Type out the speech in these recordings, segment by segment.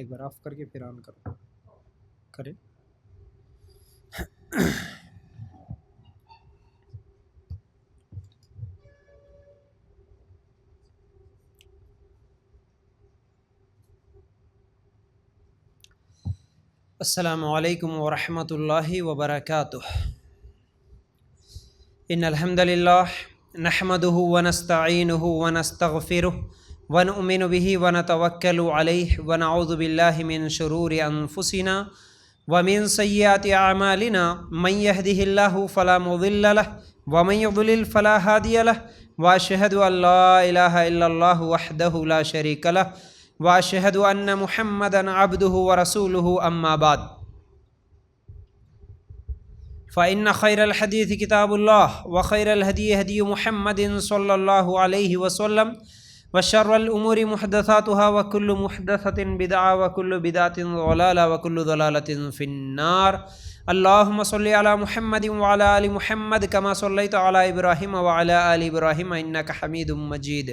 ایک بار آف کر کے پھر آن کریں. السلام علیکم ورحمۃ اللہ وبرکاتہ. ان الحمد للہ نحمده ونستعینه ونستغفره ونؤمن به ونتوکل علیہ ونعوذ باللہ من شرور انفسنا ومن سیئات اعمالنا من يهده الله فلا مضل له ومن يضلل فلا هادي له واشهد ان لا اله الا الله وحده لا شريك له واشهد ان محمدا عبده ورسوله اما بعد فان خير الحديث كتاب الله وخير الهدي هدي محمد صلى الله عليه وسلم وشر الامور محدثاتها وكل محدثة بدعة وكل بدعة ضلالة وكل ضلالة في النار. اللهم صل على محمد وعلى ال محمد كما صليت على ابراهيم وعلى ال ابراهيم انك حميد مجيد.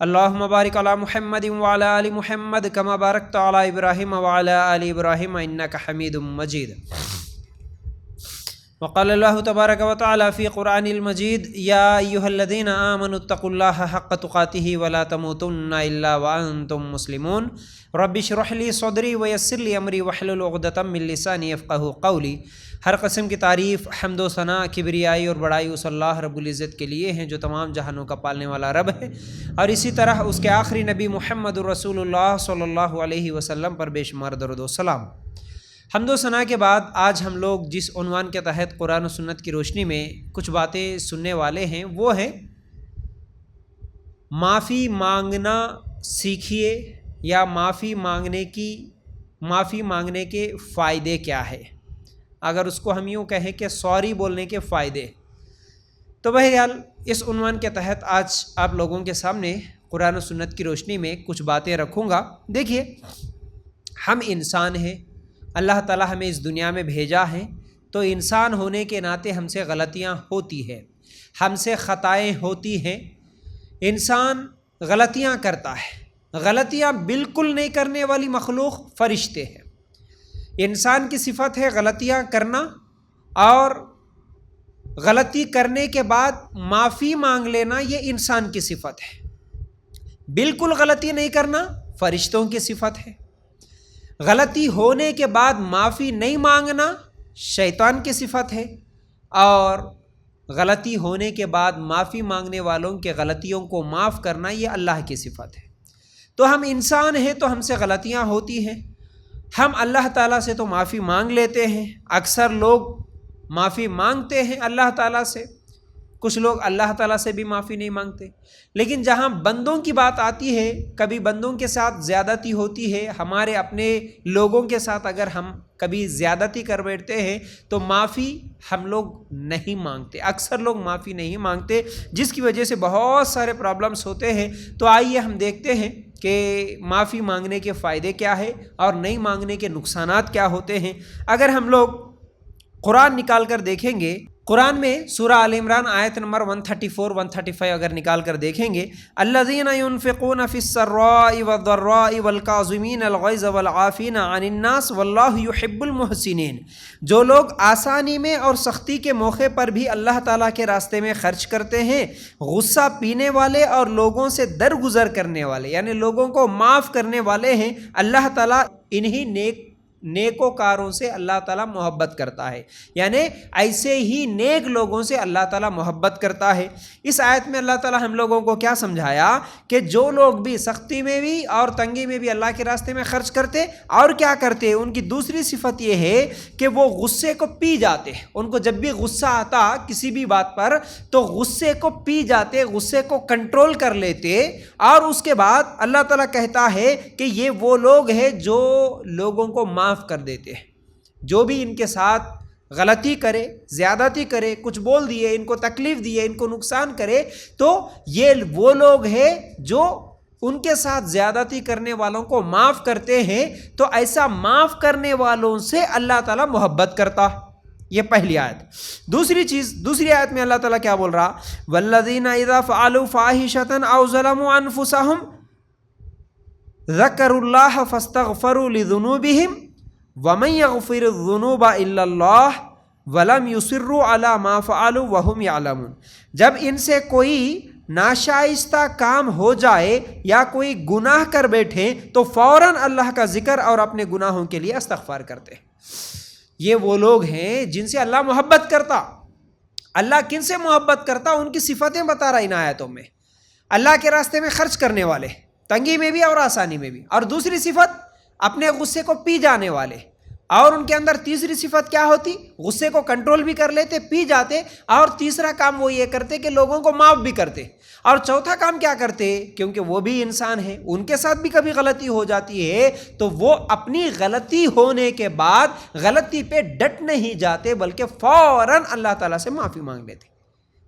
اللهم بارك على محمد وعلى ال محمد كما باركت على ابراهيم وعلى ال ابراهيم انك حميد مجيد. وقال الله تبارك وتعالى في قرآن المجيد يا أيها الذين آمنوا اتقوا الله حق تقاته ولا تموتن إلا وأنتم مسلمون. رب اشرح لي صدري ويسر لي أمري واحلل عقدة من لساني يفقهوا قولي. ہر قسم کی تعریف، حمد و ثنا، کبریائی اور بڑائی اس اللہ رب العزت کے لیے ہیں جو تمام جہانوں کا پالنے والا رب ہے، اور اسی طرح اس کے آخری نبی محمد رسول اللہ صلی اللہ علیہ وسلم پر بے شمار درود و سلام. حمد و ثنا کے بعد آج ہم لوگ جس عنوان کے تحت قرآن و سنت کی روشنی میں کچھ باتیں سننے والے ہیں وہ ہے معافی مانگنا سیکھیے، یا معافی مانگنے کے فائدے کیا ہے. اگر اس کو ہم یوں کہیں کہ سوری بولنے کے فائدے. تو بہرحال اس عنوان کے تحت آج آپ لوگوں کے سامنے قرآن و سنت کی روشنی میں کچھ باتیں رکھوں گا. دیکھیے، ہم انسان ہیں، اللہ تعالیٰ ہمیں اس دنیا میں بھیجا ہے، تو انسان ہونے کے ناطے ہم سے غلطیاں ہوتی ہیں، ہم سے خطائیں ہوتی ہیں. انسان غلطیاں کرتا ہے، غلطیاں بالکل نہیں کرنے والی مخلوق فرشتے ہیں. انسان کی صفت ہے غلطیاں کرنا، اور غلطی کرنے کے بعد معافی مانگ لینا، یہ انسان کی صفت ہے. بالکل غلطی نہیں کرنا فرشتوں کی صفت ہے. غلطی ہونے کے بعد معافی نہیں مانگنا شیطان کی صفت ہے، اور غلطی ہونے کے بعد معافی مانگنے والوں کے غلطیوں کو معاف کرنا یہ اللہ کی صفت ہے. تو ہم انسان ہیں، تو ہم سے غلطیاں ہوتی ہیں. ہم اللہ تعالیٰ سے تو معافی مانگ لیتے ہیں. اکثر لوگ معافی مانگتے ہیں اللہ تعالیٰ سے، کچھ لوگ اللہ تعالیٰ سے بھی معافی نہیں مانگتے. لیکن جہاں بندوں کی بات آتی ہے، کبھی بندوں کے ساتھ زیادتی ہوتی ہے، ہمارے اپنے لوگوں کے ساتھ اگر ہم کبھی زیادتی کر بیٹھتے ہیں تو معافی ہم لوگ نہیں مانگتے. اکثر لوگ معافی نہیں مانگتے، جس کی وجہ سے بہت سارے پرابلمس ہوتے ہیں. تو آئیے ہم دیکھتے ہیں کہ معافی مانگنے کے فائدے کیا ہے اور نہیں مانگنے کے نقصانات کیا ہوتے ہیں. اگر ہم لوگ قرآن نکال کر دیکھیں گے، قرآن میں سورہ آل عمران آیت نمبر 134 135 اگر نکال کر دیکھیں گے، الذین ينفقون فی السراء والضراء والکاظمین الغیظ والعافین عن الناس واللہ یحب المحسنین. جو لوگ آسانی میں اور سختی کے موقع پر بھی اللہ تعالیٰ کے راستے میں خرچ کرتے ہیں، غصہ پینے والے اور لوگوں سے درگزر کرنے والے، یعنی لوگوں کو معاف کرنے والے ہیں، اللہ تعالیٰ انہی نیکوکاروں سے اللہ تعالیٰ محبت کرتا ہے. یعنی ایسے ہی نیک لوگوں سے اللہ تعالیٰ محبت کرتا ہے. اس آیت میں اللہ تعالیٰ ہم لوگوں کو کیا سمجھایا کہ جو لوگ بھی سختی میں بھی اور تنگی میں بھی اللہ کے راستے میں خرچ کرتے اور کیا کرتے، ان کی دوسری صفت یہ ہے کہ وہ غصے کو پی جاتے. ان کو جب بھی غصہ آتا کسی بھی بات پر تو غصے کو پی جاتے، غصے کو کنٹرول کر لیتے. اور اس کے بعد اللہ تعالیٰ کہتا ہے کہ یہ وہ لوگ ہیں جو لوگوں کو معاف کر دیتے ہیں. جو بھی ان کے ساتھ غلطی کرے، زیادتی کرے، کچھ بول دیے، ان کو تکلیف دیے، ان کو نقصان کرے، تو یہ وہ لوگ ہیں جو ان کے ساتھ زیادتی کرنے والوں کو معاف کرتے ہیں. تو ایسا معاف کرنے والوں سے اللہ تعالیٰ محبت کرتا. یہ پہلی آیت. دوسری آیت میں اللہ تعالیٰ کیا بول رہا؟ والذین اذا فعلوا فاحشۃ او ظلموا انفسهم ذکروا اللہ فاستغفروا لذنوبہم ومن یغفر الذنوب الا اللہ ولم یصروا علی ما فعلوا وہم یعلمون. جب ان سے کوئی ناشائستہ کام ہو جائے یا کوئی گناہ کر بیٹھے تو فوراً اللہ کا ذکر اور اپنے گناہوں کے لیے استغفار کرتے ہیں. یہ وہ لوگ ہیں جن سے اللہ محبت کرتا. اللہ کن سے محبت کرتا ان کی صفتیں بتا رہا ان آیتوں میں. اللہ کے راستے میں خرچ کرنے والے، تنگی میں بھی اور آسانی میں بھی. اور دوسری صفت اپنے غصے کو پی جانے والے. اور ان کے اندر تیسری صفت کیا ہوتی؟ غصے کو کنٹرول بھی کر لیتے، پی جاتے. اور تیسرا کام وہ یہ کرتے کہ لوگوں کو معاف بھی کرتے. اور چوتھا کام کیا کرتے؟ کیونکہ وہ بھی انسان ہے، ان کے ساتھ بھی کبھی غلطی ہو جاتی ہے، تو وہ اپنی غلطی ہونے کے بعد غلطی پہ ڈٹ نہیں جاتے بلکہ فوراً اللہ تعالیٰ سے معافی مانگ لیتے.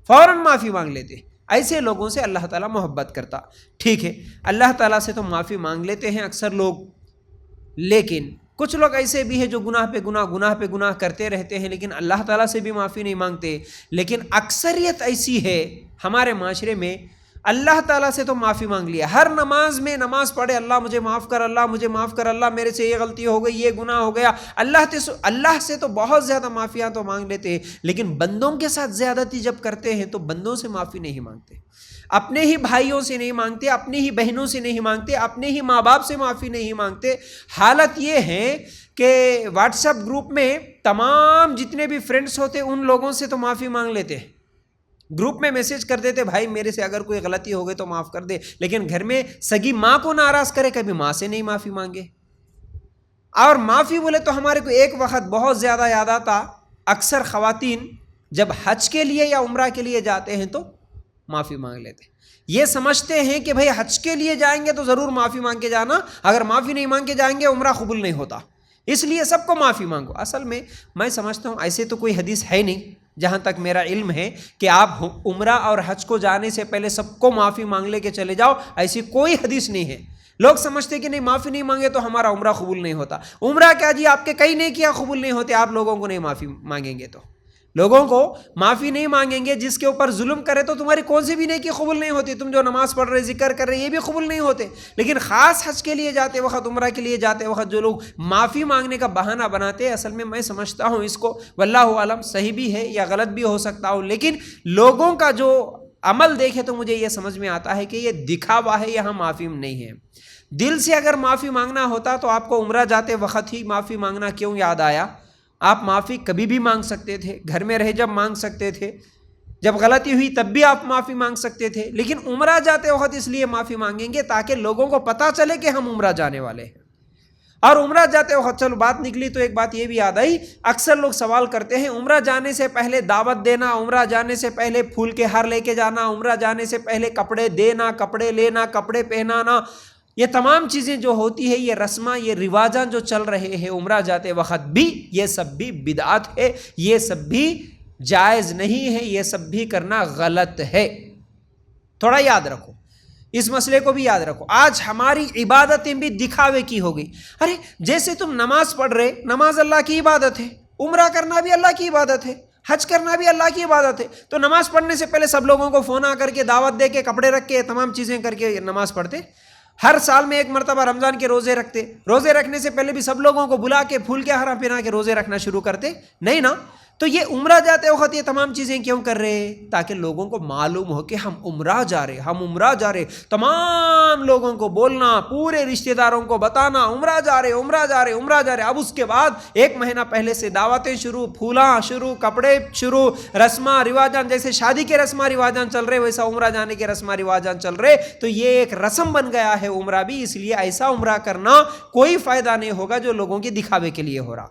فوراً معافی مانگ لیتے. ایسے لوگوں سے اللہ تعالیٰ محبت کرتا. ٹھیک ہے، اللہ تعالیٰ سے تو معافی مانگ لیتے ہیں اکثر لوگ، لیکن کچھ لوگ ایسے بھی ہیں جو گناہ پہ گناہ کرتے رہتے ہیں لیکن اللہ تعالیٰ سے بھی معافی نہیں مانگتے. لیکن اکثریت ایسی ہے ہمارے معاشرے میں، اللہ تعالیٰ سے تو معافی مانگ لیا، ہر نماز میں نماز پڑھے اللہ مجھے معاف کر، اللہ مجھے معاف کر، اللہ میرے سے یہ غلطی ہو گئی، یہ گناہ ہو گیا. اللہ سے تو بہت زیادہ معافیاں تو مانگ لیتے ہیں، لیکن بندوں کے ساتھ زیادتی جب کرتے ہیں تو بندوں سے معافی نہیں مانگتے. اپنے ہی بھائیوں سے نہیں مانگتے، اپنی ہی بہنوں سے نہیں مانگتے، اپنے ہی ماں باپ سے معافی نہیں مانگتے. حالت یہ ہے کہ واٹس ایپ گروپ میں تمام جتنے بھی فرینڈس ہوتے ان لوگوں سے تو معافی مانگ لیتے. گروپ میں میسج کر دیتے بھائی میرے سے اگر کوئی غلطی ہو گئی تو معاف کر دے، لیکن گھر میں سگی ماں کو ناراض کرے کبھی ماں سے نہیں معافی مانگے. اور معافی بولے تو ہمارے کو ایک وقت بہت زیادہ یاد آتا، اکثر خواتین جب حج کے لیے یا عمرہ کے لیے جاتے ہیں تو معافی مانگ لیتے. یہ سمجھتے ہیں کہ بھئی حج کے لیے جائیں گے تو ضرور معافی مانگ کے جانا، اگر معافی نہیں مانگ کے جائیں گے عمرہ قبول نہیں ہوتا، اس لیے سب کو معافی مانگو. اصل میں سمجھتا ہوں ایسے تو کوئی حدیث ہے نہیں، جہاں تک میرا علم ہے، کہ آپ عمرہ اور حج کو جانے سے پہلے سب کو معافی مانگ لے کے چلے جاؤ، ایسی کوئی حدیث نہیں ہے. لوگ سمجھتے کہ نہیں معافی نہیں مانگے تو ہمارا عمرہ قبول نہیں ہوتا. عمرہ کیا جی، آپ کے کئی نیکیاں قبول نہیں ہوتے، آپ لوگوں کو نہیں معافی مانگیں گے تو لوگوں کو معافی نہیں مانگیں گے. جس کے اوپر ظلم کرے تو تمہاری کون سی بھی نیکی قبول نہیں ہوتی. تم جو نماز پڑھ رہے، ذکر کر رہے، یہ بھی قبول نہیں ہوتے. لیکن خاص حج کے لیے جاتے وقت، عمرہ کے لیے جاتے وقت جو لوگ معافی مانگنے کا بہانہ بناتے ہیں، اصل میں سمجھتا ہوں اس کو واللہ عالم صحیح بھی ہے یا غلط بھی ہو سکتا ہوں، لیکن لوگوں کا جو عمل دیکھے تو مجھے یہ سمجھ میں آتا ہے کہ یہ دکھاوا ہے، یہاں معافی نہیں ہے. دل سے اگر معافی مانگنا ہوتا تو آپ کو عمرہ جاتے وقت ہی معافی مانگنا کیوں یاد آیا؟ آپ معافی کبھی بھی مانگ سکتے تھے، گھر میں رہے جب مانگ سکتے تھے، جب غلطی ہوئی تب بھی آپ معافی مانگ سکتے تھے. لیکن عمرہ جاتے وقت اس لیے معافی مانگیں گے تاکہ لوگوں کو پتہ چلے کہ ہم عمرہ جانے والے ہیں. اور عمرہ جاتے وقت چلو بات نکلی تو ایک بات یہ بھی یاد آئی، اکثر لوگ سوال کرتے ہیں عمرہ جانے سے پہلے دعوت دینا، عمرہ جانے سے پہلے پھول کے ہار لے کے جانا، عمرہ جانے سے پہلے کپڑے دینا، کپڑے لینا، کپڑے پہنانا، یہ تمام چیزیں جو ہوتی ہے، یہ رسماں، یہ رواجاں جو چل رہے ہیں عمرہ جاتے وقت بھی، یہ سب بھی بدعت ہے، یہ سب بھی جائز نہیں ہے، یہ سب بھی کرنا غلط ہے. تھوڑا یاد رکھو، اس مسئلے کو بھی یاد رکھو. آج ہماری عبادتیں بھی دکھاوے کی ہو گئی. ارے جیسے تم نماز پڑھ رہے، نماز اللہ کی عبادت ہے، عمرہ کرنا بھی اللہ کی عبادت ہے، حج کرنا بھی اللہ کی عبادت ہے، تو نماز پڑھنے سے پہلے سب لوگوں کو فون کر کے دعوت دے کے کپڑے رکھ کے تمام چیزیں کر کے نماز پڑھتے. ہر سال میں ایک مرتبہ رمضان کے روزے رکھتے، روزے رکھنے سے پہلے بھی سب لوگوں کو بلا کے پھول کے ہارا پہنا کے روزے رکھنا شروع کرتے نہیں نا. تو یہ عمرہ جاتے وقت یہ تمام چیزیں کیوں کر رہے ہیں؟ تاکہ لوگوں کو معلوم ہو کہ ہم عمرہ جا رہے، ہم عمرہ جا رہے. تمام لوگوں کو بولنا، پورے رشتہ داروں کو بتانا عمرہ جا رہے، عمرہ جا رہے، عمرہ جا رہے. اب اس کے بعد ایک مہینہ پہلے سے دعوتیں شروع، پھولاں شروع، کپڑے شروع، رسماں رواجان، جیسے شادی کے رسماں رواجان چل رہے ویسا عمرہ جانے کے رسماں رواجان چل رہے. تو یہ ایک رسم بن گیا ہے عمرہ بھی. اس لیے ایسا عمرہ کرنا کوئی فائدہ نہیں ہوگا جو لوگوں کے دکھاوے کے لیے ہو رہا.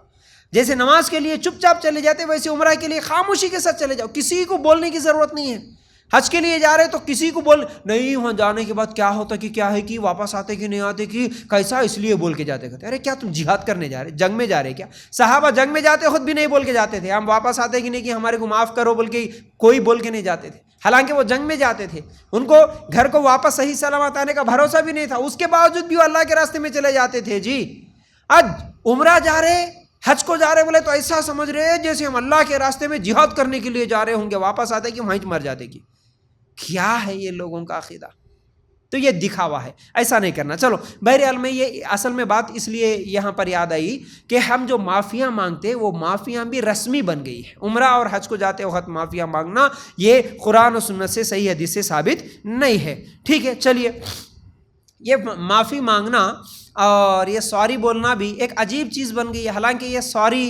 جیسے نماز کے لیے چپ چاپ چلے جاتے ویسے عمرہ کے لیے خاموشی کے ساتھ چلے جاؤ، کسی کو بولنے کی ضرورت نہیں ہے. حج کے لیے جا رہے تو کسی کو بول نہیں، وہاں جانے کے بعد کیا ہوتا کہ کیا ہے کہ واپس آتے کہ نہیں آتے کہ کیسا، اس لیے بول کے جاتے. کہتے ارے کیا تم جہاد کرنے جا رہے، جنگ میں جا رہے کیا؟ صحابہ جنگ میں جاتے خود بھی نہیں بول کے جاتے تھے، ہم واپس آتے کہ نہیں کہ ہمارے کو معاف کرو بول کے کوئی بول کے نہیں جاتے تھے. حالانکہ وہ جنگ میں جاتے تھے، ان کو گھر کو واپس صحیح سلامت آنے کا بھروسہ بھی نہیں تھا، اس کے باوجود بھی وہ اللہ کے راستے میں چلے جاتے تھے. جی آج عمرہ جا رہے، حج کو جا رہے بولے تو ایسا سمجھ رہے جیسے ہم اللہ کے راستے میں جہاد کرنے کے لیے جا رہے ہوں گے، واپس آتے کہ وہیں مر جاتے. کی کیا ہے یہ لوگوں کا عقیدہ؟ تو یہ دکھاوا ہے، ایسا نہیں کرنا۔ چلو بہرحال میں یہ اصل میں بات اس لیے یہاں پر یاد آئی کہ ہم جو معافیاں مانگتے وہ معافیاں بھی رسمی بن گئی ہے۔ عمرہ اور حج کو جاتے وقت معافیاں مانگنا یہ قرآن و سنت سے صحیح حدیث سے ثابت نہیں ہے۔ ٹھیک ہے، چلیے یہ معافی مانگنا اور یہ سوری بولنا بھی ایک عجیب چیز بن گئی ہے۔ حالانکہ یہ سوری،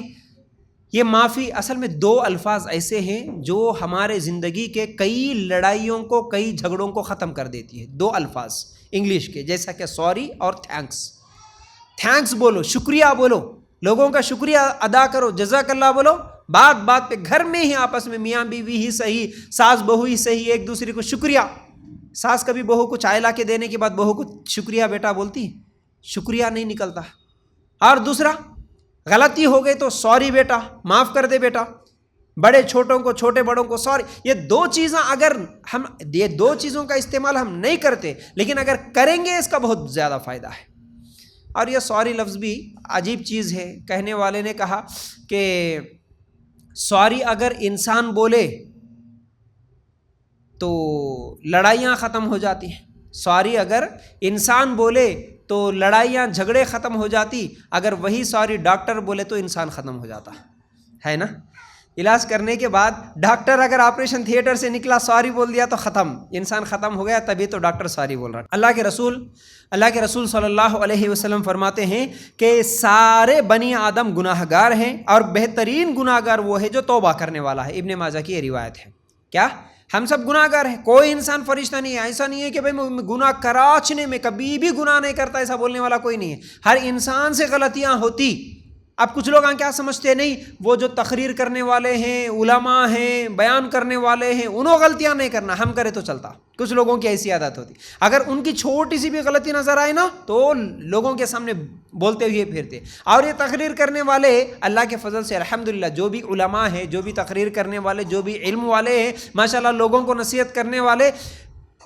یہ معافی اصل میں دو الفاظ ایسے ہیں جو ہمارے زندگی کے کئی لڑائیوں کو، کئی جھگڑوں کو ختم کر دیتی ہے۔ دو الفاظ انگلش کے، جیسا کہ سوری اور تھینکس۔ تھینکس بولو، شکریہ بولو، لوگوں کا شکریہ ادا کرو، جزاک اللہ بولو، بات بات پہ گھر میں ہی آپس میں میاں بیوی ہی صحیح، ساس بہو ہی صحیح، ایک دوسرے کو شکریہ۔ ساس کبھی بہو کو چائے لا کے دینے کے بعد بہو کو شکریہ بیٹا بولتی؟ شکریہ نہیں نکلتا۔ اور دوسرا، غلطی ہو گئی تو سوری بیٹا، معاف کر دے بیٹا، بڑے چھوٹوں کو، چھوٹے بڑوں کو سوری۔ یہ دو چیزاں اگر ہم، یہ دو چیزوں کا استعمال ہم نہیں کرتے، لیکن اگر کریں گے اس کا بہت زیادہ فائدہ ہے۔ اور یہ سوری لفظ بھی عجیب چیز ہے۔ کہنے والے نے کہا کہ سوری اگر انسان بولے تو لڑائیاں ختم ہو جاتی ہیں۔ سوری اگر انسان بولے تو لڑائیاں جھگڑے ختم ہو جاتی، اگر وہی سوری ڈاکٹر بولے تو انسان ختم ہو جاتا ہے نا۔ علاج کرنے کے بعد ڈاکٹر اگر آپریشن تھیٹر سے نکلا سوری بول دیا تو ختم، انسان ختم ہو گیا، تبھی تو ڈاکٹر سوری بول رہا ہے۔ اللہ کے رسول صلی اللہ علیہ وسلم فرماتے ہیں کہ سارے بنی آدم گناہ گار ہیں اور بہترین گناہ گار وہ ہے جو توبہ کرنے والا ہے۔ ابن ماجہ کی یہ روایت ہے۔ کیا ہم سب گناہ گار ہیں؟ کوئی انسان فرشتہ نہیں ہے۔ ایسا نہیں ہے کہ بھائی میں گناہ کراچنے میں کبھی بھی گناہ نہیں کرتا، ایسا بولنے والا کوئی نہیں ہے۔ ہر انسان سے غلطیاں ہوتی۔ اب کچھ لوگ کیا سمجھتے نہیں، وہ جو تقریر کرنے والے ہیں، علماء ہیں، بیان کرنے والے ہیں، انہوں غلطیاں نہیں کرنا، ہم کرے تو چلتا۔ کچھ لوگوں کی ایسی عادت ہوتی، اگر ان کی چھوٹی سی بھی غلطی نظر آئے نا تو لوگوں کے سامنے بولتے ہوئے پھرتے۔ اور یہ تقریر کرنے والے اللہ کے فضل سے الحمدللہ جو بھی علماء ہیں، جو بھی تقریر کرنے والے، جو بھی علم والے ہیں، ماشاءاللہ لوگوں کو نصیحت کرنے والے،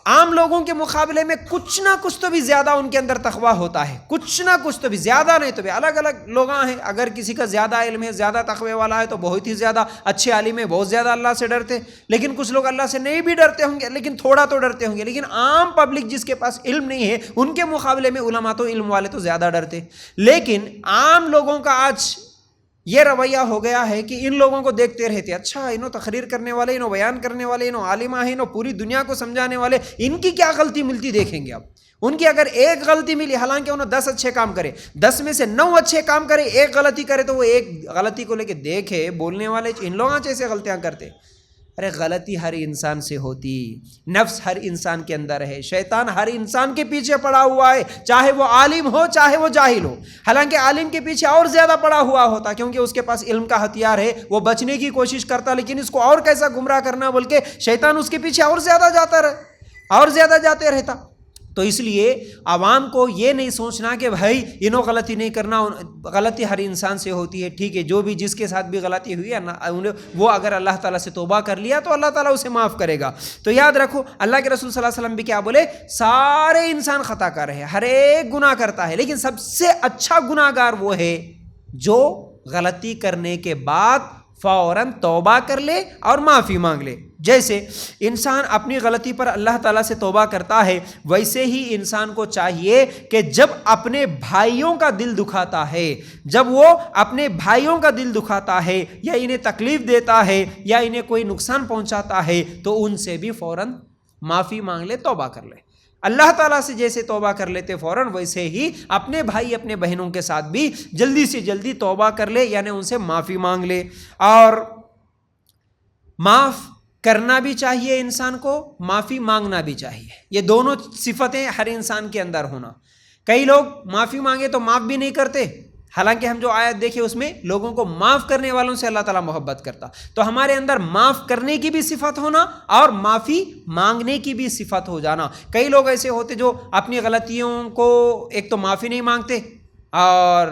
عام لوگوں کے مقابلے میں کچھ نہ کچھ تو بھی زیادہ ان کے اندر تقویٰ ہوتا ہے، کچھ نہ کچھ تو بھی، زیادہ نہیں تو بھی۔ الگ الگ لوگ ہیں، اگر کسی کا زیادہ علم ہے، زیادہ تقوی والا ہے تو بہت ہی زیادہ اچھے عالم ہے، بہت زیادہ اللہ سے ڈرتے، لیکن کچھ لوگ اللہ سے نہیں بھی ڈرتے ہوں گے لیکن تھوڑا تو ڈرتے ہوں گے۔ لیکن عام پبلک جس کے پاس علم نہیں ہے ان کے مقابلے میں علماء تو، علم والے تو زیادہ ڈرتے۔ لیکن عام لوگوں کا آج یہ رویہ ہو گیا ہے کہ ان لوگوں کو دیکھتے رہتے، اچھا انہوں تقریر کرنے والے، انہوں بیان کرنے والے، انہوں عالمہ ہیں، انہوں پوری دنیا کو سمجھانے والے، ان کی کیا غلطی ملتی دیکھیں گے اب۔ ان کی اگر ایک غلطی ملی، حالانکہ انہوں 10 اچھے کام کرے، 10 میں سے 9 اچھے کام کرے، ایک غلطی کرے تو وہ ایک غلطی کو لے کے دیکھے بولنے والے ان لوگوں جیسے غلطیاں کرتے۔ ارے غلطی ہر انسان سے ہوتی، نفس ہر انسان کے اندر ہے، شیطان ہر انسان کے پیچھے پڑا ہوا ہے، چاہے وہ عالم ہو چاہے وہ جاہل ہو۔ حالانکہ عالم کے پیچھے اور زیادہ پڑا ہوا ہوتا کیونکہ اس کے پاس علم کا ہتھیار ہے، وہ بچنے کی کوشش کرتا، لیکن اس کو اور کیسا گمراہ کرنا بول کے شیطان اس کے پیچھے اور زیادہ جاتے رہتا۔ تو اس لیے عوام کو یہ نہیں سوچنا کہ بھائی انہوں غلطی نہیں کرنا، غلطی ہر انسان سے ہوتی ہے، ٹھیک ہے، جو بھی جس کے ساتھ بھی غلطی ہوئی ہے وہ اگر اللہ تعالیٰ سے توبہ کر لیا تو اللہ تعالیٰ اسے معاف کرے گا۔ تو یاد رکھو اللہ کے رسول صلی اللہ علیہ وسلم بھی کیا بولے، سارے انسان خطا کار ہے، ہر ایک گناہ کرتا ہے، لیکن سب سے اچھا گناہ گار وہ ہے جو غلطی کرنے کے بعد فوراً توبہ کر لے اور معافی مانگ لے۔ جیسے انسان اپنی غلطی پر اللہ تعالیٰ سے توبہ کرتا ہے، ویسے ہی انسان کو چاہیے کہ جب اپنے بھائیوں کا دل دکھاتا ہے، جب وہ اپنے بھائیوں کا دل دکھاتا ہے یا انہیں تکلیف دیتا ہے یا انہیں کوئی نقصان پہنچاتا ہے تو ان سے بھی فوراً معافی مانگ لے، توبہ کر لے۔ اللہ تعالیٰ سے جیسے توبہ کر لیتے فوراً، ویسے ہی اپنے بھائی اپنے بہنوں کے ساتھ بھی جلدی سے جلدی توبہ کر لے، یعنی ان سے معافی مانگ لے۔ اور معاف کرنا بھی چاہیے انسان کو، معافی مانگنا بھی چاہیے، یہ دونوں صفتیں ہر انسان کے اندر ہونا۔ کئی لوگ معافی مانگے تو معاف بھی نہیں کرتے، حالانکہ ہم جو آیت دیکھے اس میں لوگوں کو معاف کرنے والوں سے اللہ تعالیٰ محبت کرتا۔ تو ہمارے اندر معاف کرنے کی بھی صفت ہونا اور معافی مانگنے کی بھی صفت ہو جانا۔ کئی لوگ ایسے ہوتے جو اپنی غلطیوں کو ایک تو معافی نہیں مانگتے، اور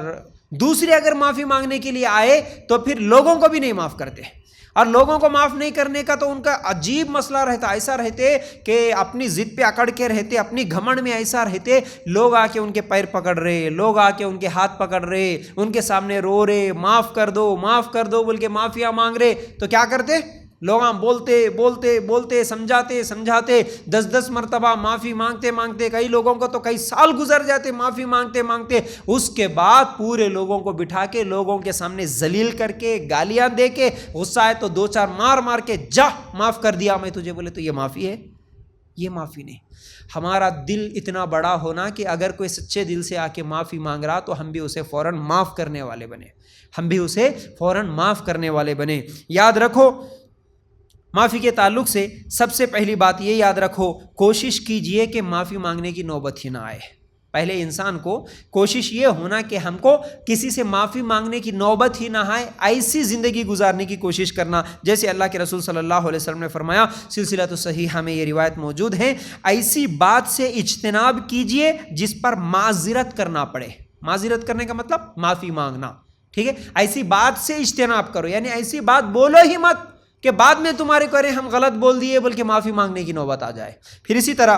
دوسری اگر معافی مانگنے کے لیے آئے تو پھر لوگوں کو بھی نہیں معاف کرتے، اور لوگوں کو معاف نہیں کرنے کا تو ان کا عجیب مسئلہ رہتا، ایسا رہتے کہ اپنی ضد پہ اکڑ کے رہتے، اپنی گھمنڈ میں ایسا رہتے، لوگ آ کے ان کے پیر پکڑ رہے، لوگ آ کے ان کے ہاتھ پکڑ رہے، ان کے سامنے رو رہے، معاف کر دو بول کے معافیاں مانگ رہے، تو کیا کرتے؟ لوگ بولتے بولتے بولتے سمجھاتے سمجھاتے 10 مرتبہ معافی مانگتے مانگتے کئی لوگوں کو تو کئی سال گزر جاتے معافی مانگتے مانگتے، اس کے بعد پورے لوگوں کو بٹھا کے لوگوں کے سامنے ذلیل کر کے گالیاں دے کے غصہ آئے تو 2-4 مار کے جا معاف کر دیا میں تجھے، بولے تو یہ معافی ہے؟ یہ معافی نہیں۔ ہمارا دل اتنا بڑا ہونا کہ اگر کوئی سچے دل سے آ کے معافی مانگ رہا تو ہم بھی اسے فوراً معاف کرنے والے بنے، ہم بھی اسے فوراً معاف کرنے والے بنے۔ یاد رکھو معافی کے تعلق سے سب سے پہلی بات یہ یاد رکھو، کوشش کیجئے کہ معافی مانگنے کی نوبت ہی نہ آئے۔ پہلے انسان کو کوشش یہ ہونا کہ ہم کو کسی سے معافی مانگنے کی نوبت ہی نہ آئے، ایسی زندگی گزارنے کی کوشش کرنا، جیسے اللہ کے رسول صلی اللہ علیہ وسلم نے فرمایا، سلسلۃ الصحیحہ میں یہ روایت موجود ہے، ایسی بات سے اجتناب کیجئے جس پر معذرت کرنا پڑے۔ معذرت کرنے کا مطلب معافی مانگنا، ٹھیک ہے؟ ایسی بات سے اجتناب کرو، یعنی ایسی بات بولو ہی مت کہ بعد میں تمہارے کریں ہم غلط بول دیے، بلکہ معافی مانگنے کی نوبت آ جائے۔ پھر اسی طرح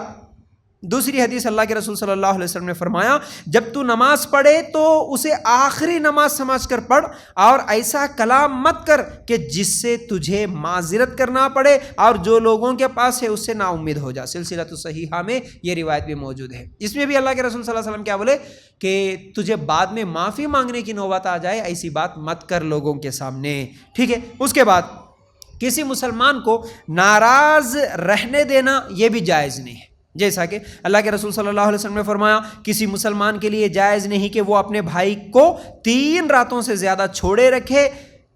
دوسری حدیث اللہ کے رسول صلی اللہ علیہ وسلم نے فرمایا، جب تو نماز پڑھے تو اسے آخری نماز سمجھ کر پڑھ، اور ایسا کلام مت کر کہ جس سے تجھے معذرت کرنا پڑے اور جو لوگوں کے پاس ہے اس سے نا امید ہو جا۔ سلسلۃ الصحیحہ میں یہ روایت بھی موجود ہے۔ اس میں بھی اللہ کے رسول صلی اللہ علیہ وسلم کیا بولے کہ تجھے بعد میں معافی مانگنے کی نوبت آ جائے، ایسی بات مت کر لوگوں کے سامنے، ٹھیک ہے؟ اس کے بعد کسی مسلمان کو ناراض رہنے دینا یہ بھی جائز نہیں ہے، جیسا کہ اللہ کے رسول صلی اللہ علیہ وسلم نے فرمایا، کسی مسلمان کے لیے جائز نہیں کہ وہ اپنے بھائی کو 3 راتوں سے زیادہ چھوڑے رکھے،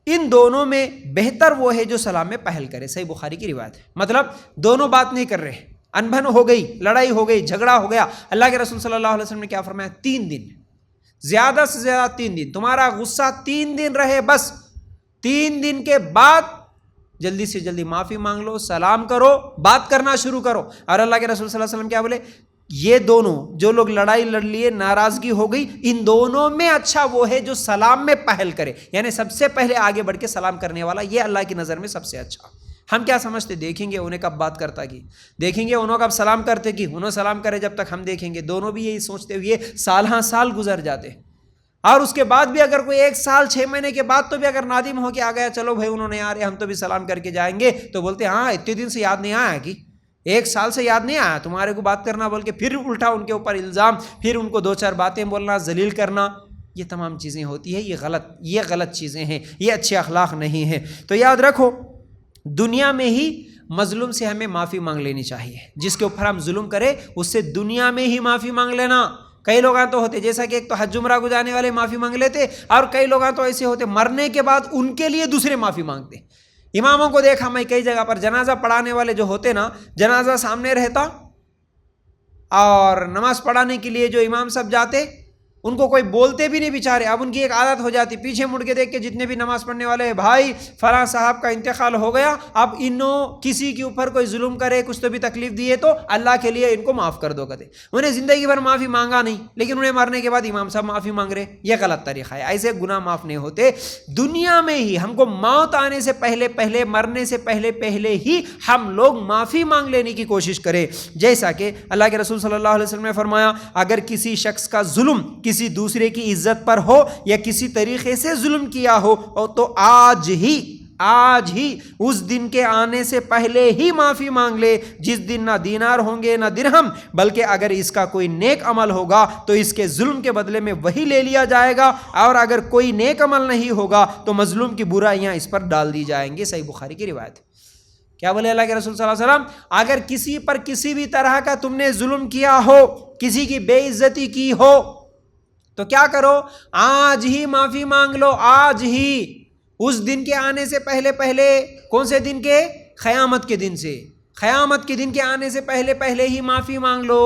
ان دونوں میں بہتر وہ ہے جو سلام میں پہل کرے۔ صحیح بخاری کی روایت ہے، مطلب دونوں بات نہیں کر رہے، انبن ہو گئی، لڑائی ہو گئی، جھگڑا ہو گیا، اللہ کے رسول صلی اللہ علیہ وسلم نے کیا فرمایا؟ 3 دن، زیادہ سے زیادہ 3 دن، تمہارا غصہ 3 دن رہے، بس 3 دن کے بعد جلدی سے جلدی معافی مانگ لو، سلام کرو، بات کرنا شروع کرو۔ اور اللہ کے رسول صلی اللہ علیہ وسلم کیا بولے؟ یہ دونوں جو لوگ لڑائی لڑ لیے، ناراضگی ہو گئی، ان دونوں میں اچھا وہ ہے جو سلام میں پہل کرے، یعنی سب سے پہلے آگے بڑھ کے سلام کرنے والا، یہ اللہ کی نظر میں سب سے اچھا۔ ہم کیا سمجھتے؟ دیکھیں گے انہیں کب بات کرتا کی، دیکھیں گے انہوں کب سلام کرتے کی، انہوں سلام کرے جب تک ہم دیکھیں گے۔ دونوں بھی یہی سوچتے ہوئے سال ہاں سال گزر جاتے، اور اس کے بعد بھی اگر کوئی 1 سال 6 مہینے کے بعد تو بھی اگر نادم ہو کے آ گیا، چلو بھائی انہوں نے آ رہے ہم تو بھی سلام کر کے جائیں گے، تو بولتے ہاں اتنے دن سے یاد نہیں آیا کہ 1 سال سے یاد نہیں آیا تمہارے کو بات کرنا، بول کے پھر الٹا ان کے اوپر الزام، پھر ان کو 2-4 باتیں بولنا، ذلیل کرنا، یہ تمام چیزیں ہوتی ہے، یہ غلط چیزیں ہیں، یہ اچھے اخلاق نہیں ہیں۔ تو یاد رکھو دنیا میں ہی مظلوم سے ہمیں معافی مانگ لینی چاہیے، جس کے اوپر ہم ظلم کریں اس سے دنیا میں ہی معافی مانگ لینا۔ کئی لوگ تو ہوتے جیسا کہ ایک تو حج عمرہ کو جانے والے معافی مانگ لیتے، اور کئی لوگ تو ایسے ہوتے مرنے کے بعد ان کے لیے دوسرے معافی مانگتے۔ اماموں کو دیکھا میں کئی جگہ پر، جنازہ پڑھانے والے جو ہوتے نا، جنازہ سامنے رہتا اور نماز پڑھانے کے لیے جو امام صاحب جاتے ان کو کوئی بولتے بھی نہیں بیچارے۔ اب ان کی ایک عادت ہو جاتی، پیچھے مڑ کے دیکھ کے جتنے بھی نماز پڑھنے والے، بھائی فلاں صاحب کا انتقال ہو گیا، اب انہوں کسی کے اوپر کوئی ظلم کرے، کچھ تو بھی تکلیف دیے تو اللہ کے لیے ان کو معاف کر دو کہتے۔ انہیں زندگی بھر معافی مانگا نہیں، لیکن انہیں مرنے کے بعد امام صاحب معافی مانگ رہے، یہ غلط طریقہ ہے، ایسے گناہ معاف نہیں ہوتے۔ دنیا میں ہی ہم کو موت آنے سے پہلے مرنے سے پہلے ہی ہم لوگ معافی مانگ لینے کی کوشش کریں، جیسا کہ اللہ کے رسول صلی اللہ علیہ وسلم نے فرمایا، اگر کسی شخص کا ظلم کسی دوسرے کی عزت پر ہو یا کسی طریقے سے ظلم کیا ہو تو آج ہی اس دن کے آنے سے پہلے ہی معافی مانگ لے، جس دن نہ دینار ہوں گے نہ درہم، بلکہ اگر اس کا کوئی نیک عمل ہوگا تو اس کے ظلم کے بدلے میں وہی لے لیا جائے گا، اور اگر کوئی نیک عمل نہیں ہوگا تو مظلوم کی برائیاں اس پر ڈال دی جائیں گے۔ صحیح بخاری کی روایت۔ کیا بولے اللہ کے رسول صلی اللہ علیہ وسلم؟ اگر کسی پر کسی بھی طرح کا تم نے ظلم کیا ہو، کسی کی بے عزتی کی ہو، تو کیا کرو؟ آج ہی معافی مانگ لو، آج ہی، اس دن کے آنے سے پہلے۔ کون سے دن کے؟ قیامت کے دن سے، قیامت کے دن کے آنے سے پہلے ہی معافی مانگ لو،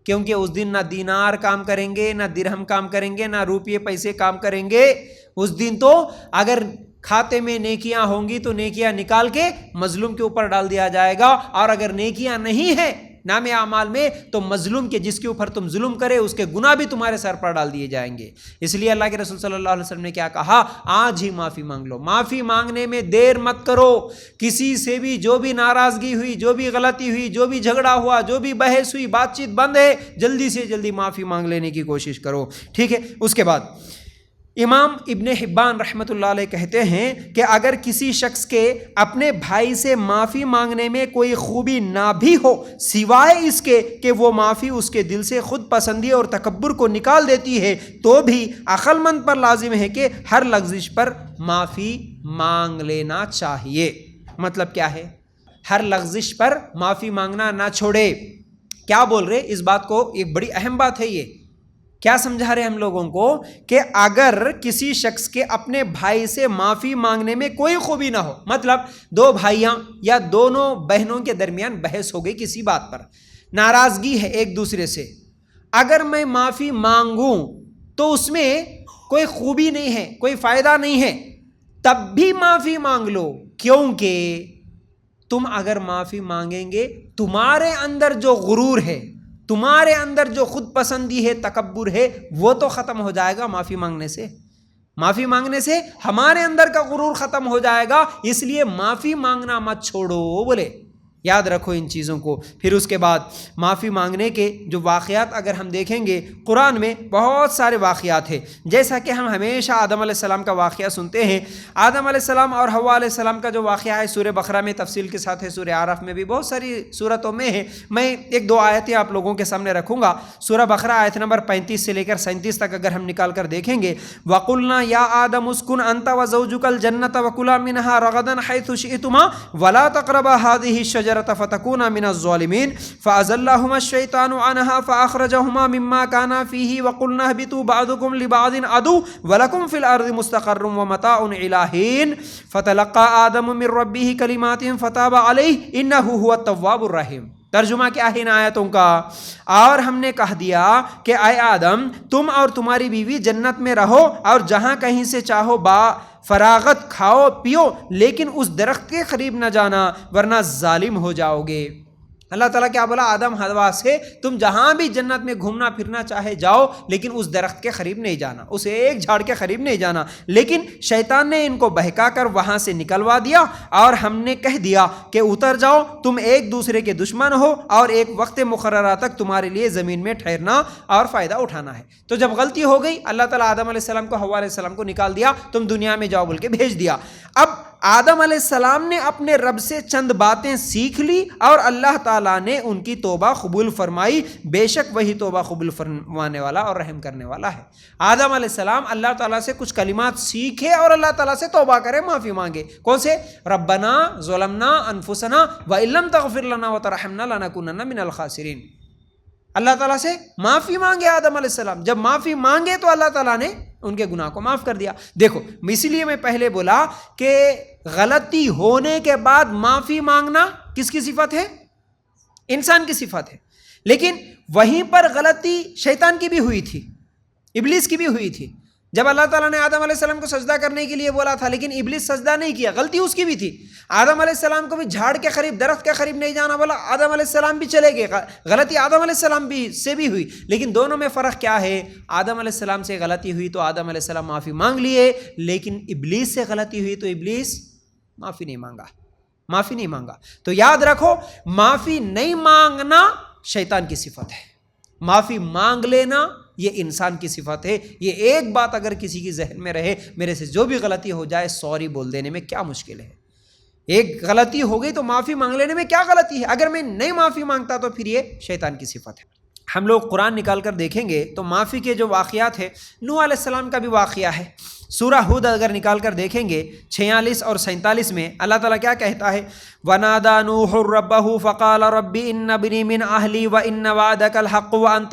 کیونکہ اس دن نہ دینار کام کریں گے، نہ درہم کام کریں گے، نہ روپیے پیسے کام کریں گے۔ اس دن تو اگر کھاتے میں نیکیاں ہوں گی تو نیکیاں نکال کے مظلوم کے اوپر ڈال دیا جائے گا، اور اگر نیکیاں نہیں ہیں نام اعمال میں تو مظلوم کے جس کے اوپر تم ظلم کرے اس کے گناہ بھی تمہارے سر پر ڈال دیے جائیں گے۔ اس لیے اللہ کے رسول صلی اللہ علیہ وسلم نے کیا کہا؟ آج ہی معافی مانگ لو، معافی مانگنے میں دیر مت کرو۔ کسی سے بھی جو بھی ناراضگی ہوئی، جو بھی غلطی ہوئی، جو بھی جھگڑا ہوا، جو بھی بحث ہوئی، بات چیت بند ہے، جلدی سے جلدی معافی مانگ لینے کی کوشش کرو، ٹھیک ہے؟ اس کے بعد امام ابن حبان رحمۃ اللہ علیہ کہتے ہیں کہ اگر کسی شخص کے اپنے بھائی سے معافی مانگنے میں کوئی خوبی نہ بھی ہو سوائے اس کے کہ وہ معافی اس کے دل سے خود پسندی اور تکبر کو نکال دیتی ہے، تو بھی عقل مند پر لازم ہے کہ ہر لغزش پر معافی مانگ لینا چاہیے۔ مطلب کیا ہے؟ ہر لغزش پر معافی مانگنا نہ چھوڑے۔ کیا بول رہے اس بات کو؟ ایک بڑی اہم بات ہے۔ یہ کیا سمجھا رہے ہم لوگوں کو کہ اگر کسی شخص کے اپنے بھائی سے معافی مانگنے میں کوئی خوبی نہ ہو، مطلب دو بھائیاں یا دونوں بہنوں کے درمیان بحث ہو گئی کسی بات پر، ناراضگی ہے ایک دوسرے سے، اگر میں معافی مانگوں تو اس میں کوئی خوبی نہیں ہے، کوئی فائدہ نہیں ہے، تب بھی معافی مانگ لو، کیونکہ تم اگر معافی مانگیں گے تمہارے اندر جو غرور ہے، تمہارے اندر جو خود پسندی ہے، تکبر ہے، وہ تو ختم ہو جائے گا معافی مانگنے سے۔ معافی مانگنے سے ہمارے اندر کا غرور ختم ہو جائے گا، اس لیے معافی مانگنا مت چھوڑو بولے۔ یاد رکھو ان چیزوں کو۔ پھر اس کے بعد معافی مانگنے کے جو واقعات اگر ہم دیکھیں گے قرآن میں بہت سارے واقعات ہیں، جیسا کہ ہم ہمیشہ آدم علیہ السلام کا واقعہ سنتے ہیں۔ آدم علیہ السلام اور حوا علیہ السلام کا جو واقعہ ہے سورہ بقرہ میں تفصیل کے ساتھ ہے، سورہ اعراف میں بھی بہت ساری صورتوں میں ہے۔ میں ایک دو آیتیں آپ لوگوں کے سامنے رکھوں گا۔ سورہ بقرہ آیت نمبر 35 سے لے کر 37 تک اگر ہم نکال کر دیکھیں گے، وَقُلْنَا يَا آدَمُ اسْكُنْ أَنْتَ وَزَوْجُكَ الْجَنَّةَ وَكُلَا مِنْهَا رَغَدًا حَيْثُ شِئْتُمَا وَلَا تَقْرَبَا هَٰذِهِ الشَّجَرَةَ فَتَكُونَا مِنَ الظَّالِمِينَ فَأَزَلَّهُمَا الشَّيْطَانُ عَنْهَا فَأَخْرَجَهُمَا مِمَّا كَانَا فِيهِ وَقُلْنَا اهْبِطُوا بَعْضُكُمْ لِبَعْضٍ عَدُوٌّ وَلَكُمْ فِي الْأَرْضِ مُسْتَقَرٌّ وَمَتَاعٌ إِلَىٰ حِينٍ فَتَلَقَّىٰ آدَمُ مِن رَّبِّهِ كَلِمَاتٍ فَتَابَ عَلَيْهِ إِنَّهُ هُوَ التَّوَّابُ الرَّحِيمُ۔ ترجمہ کیا ہے ان آیتوں کا؟ اور ہم نے کہہ دیا کہ اے آدم تم اور تمہاری بیوی جنت میں رہو اور جہاں کہیں سے چاہو با فراغت کھاؤ پیو، لیکن اس درخت کے قریب نہ جانا ورنہ ظالم ہو جاؤ گے۔ اللہ تعالیٰ کیا بولا؟ آدم حوا سے تم جہاں بھی جنت میں گھومنا پھرنا چاہے جاؤ، لیکن اس درخت کے قریب نہیں جانا، اس ایک جھاڑ کے قریب نہیں جانا۔ لیکن شیطان نے ان کو بہکا کر وہاں سے نکلوا دیا اور ہم نے کہہ دیا کہ اتر جاؤ، تم ایک دوسرے کے دشمن ہو اور ایک وقت مقررہ تک تمہارے لیے زمین میں ٹھہرنا اور فائدہ اٹھانا ہے۔ تو جب غلطی ہو گئی اللہ تعالیٰ آدم علیہ السلام کو حوا علیہ السلام کو نکال دیا، تم دنیا میں جاؤ بول کے بھیج دیا۔ اب آدم علیہ السلام نے اپنے رب سے چند باتیں سیکھ لی اور اللہ تعالیٰ نے ان کی توبہ قبول فرمائی، بے شک وہی توبہ قبول فرمانے والا اور رحم کرنے والا ہے۔ آدم علیہ السلام اللہ تعالیٰ سے کچھ کلمات سیکھے اور اللہ تعالیٰ سے توبہ کرے، معافی مانگے۔ کون سے؟ ربنا ظلمنا انفسنا وان لم تغفر لنا وترحمنا لنکونن من الخاسرین۔ اللہ تعالیٰ سے معافی مانگے آدم علیہ السلام، جب معافی مانگے تو اللہ تعالیٰ نے ان کے گناہ کو معاف کر دیا۔ دیکھو اسی لیے میں پہلے بولا کہ غلطی ہونے کے بعد معافی مانگنا کس کی صفت ہے؟ انسان کی صفت ہے، لیکن وہیں پر غلطی شیطان کی بھی ہوئی تھی، ابلیس کی بھی ہوئی تھی۔ جب اللہ تعالیٰ نے آدم علیہ السلام کو سجدہ کرنے کے لیے بولا تھا لیکن ابلیس سجدہ نہیں کیا، غلطی اس کی بھی تھی۔ آدم علیہ السلام کو بھی جھاڑ کے قریب درخت کے قریب نہیں جانا بولا، آدم علیہ السلام بھی چلے گئے، غلطی آدم علیہ السلام سے بھی ہوئی، لیکن دونوں میں فرق کیا ہے؟ آدم علیہ السلام سے غلطی ہوئی تو آدم علیہ السلام معافی مانگ لیے، لیکن ابلیس سے غلطی ہوئی تو ابلیس معافی نہیں مانگا۔ تو یاد رکھو معافی نہیں مانگنا شیطان کی صفت ہے، معافی مانگ لینا یہ انسان کی صفت ہے۔ یہ ایک بات اگر کسی کی ذہن میں رہے، میرے سے جو بھی غلطی ہو جائے سوری بول دینے میں کیا مشکل ہے؟ ایک غلطی ہو گئی تو معافی مانگ لینے میں کیا غلطی ہے؟ اگر میں نہیں معافی مانگتا تو پھر یہ شیطان کی صفت ہے۔ ہم لوگ قرآن نکال کر دیکھیں گے تو معافی کے جو واقعات ہیں، نوح علیہ السلام کا بھی واقعہ ہے۔ سورہ ہود اگر نکال کر دیکھیں گے 46 اور 47 میں اللہ تعالیٰ کیا کہتا ہے؟ وَنَادَى نُوحٌ رَبَّهُ فَقَالَ رَبِّ إِنَّ ابْنِي مِنْ أَهْلِي وَإِنَّ وَعْدَكَ الْحَقُّ وَأَنْتَ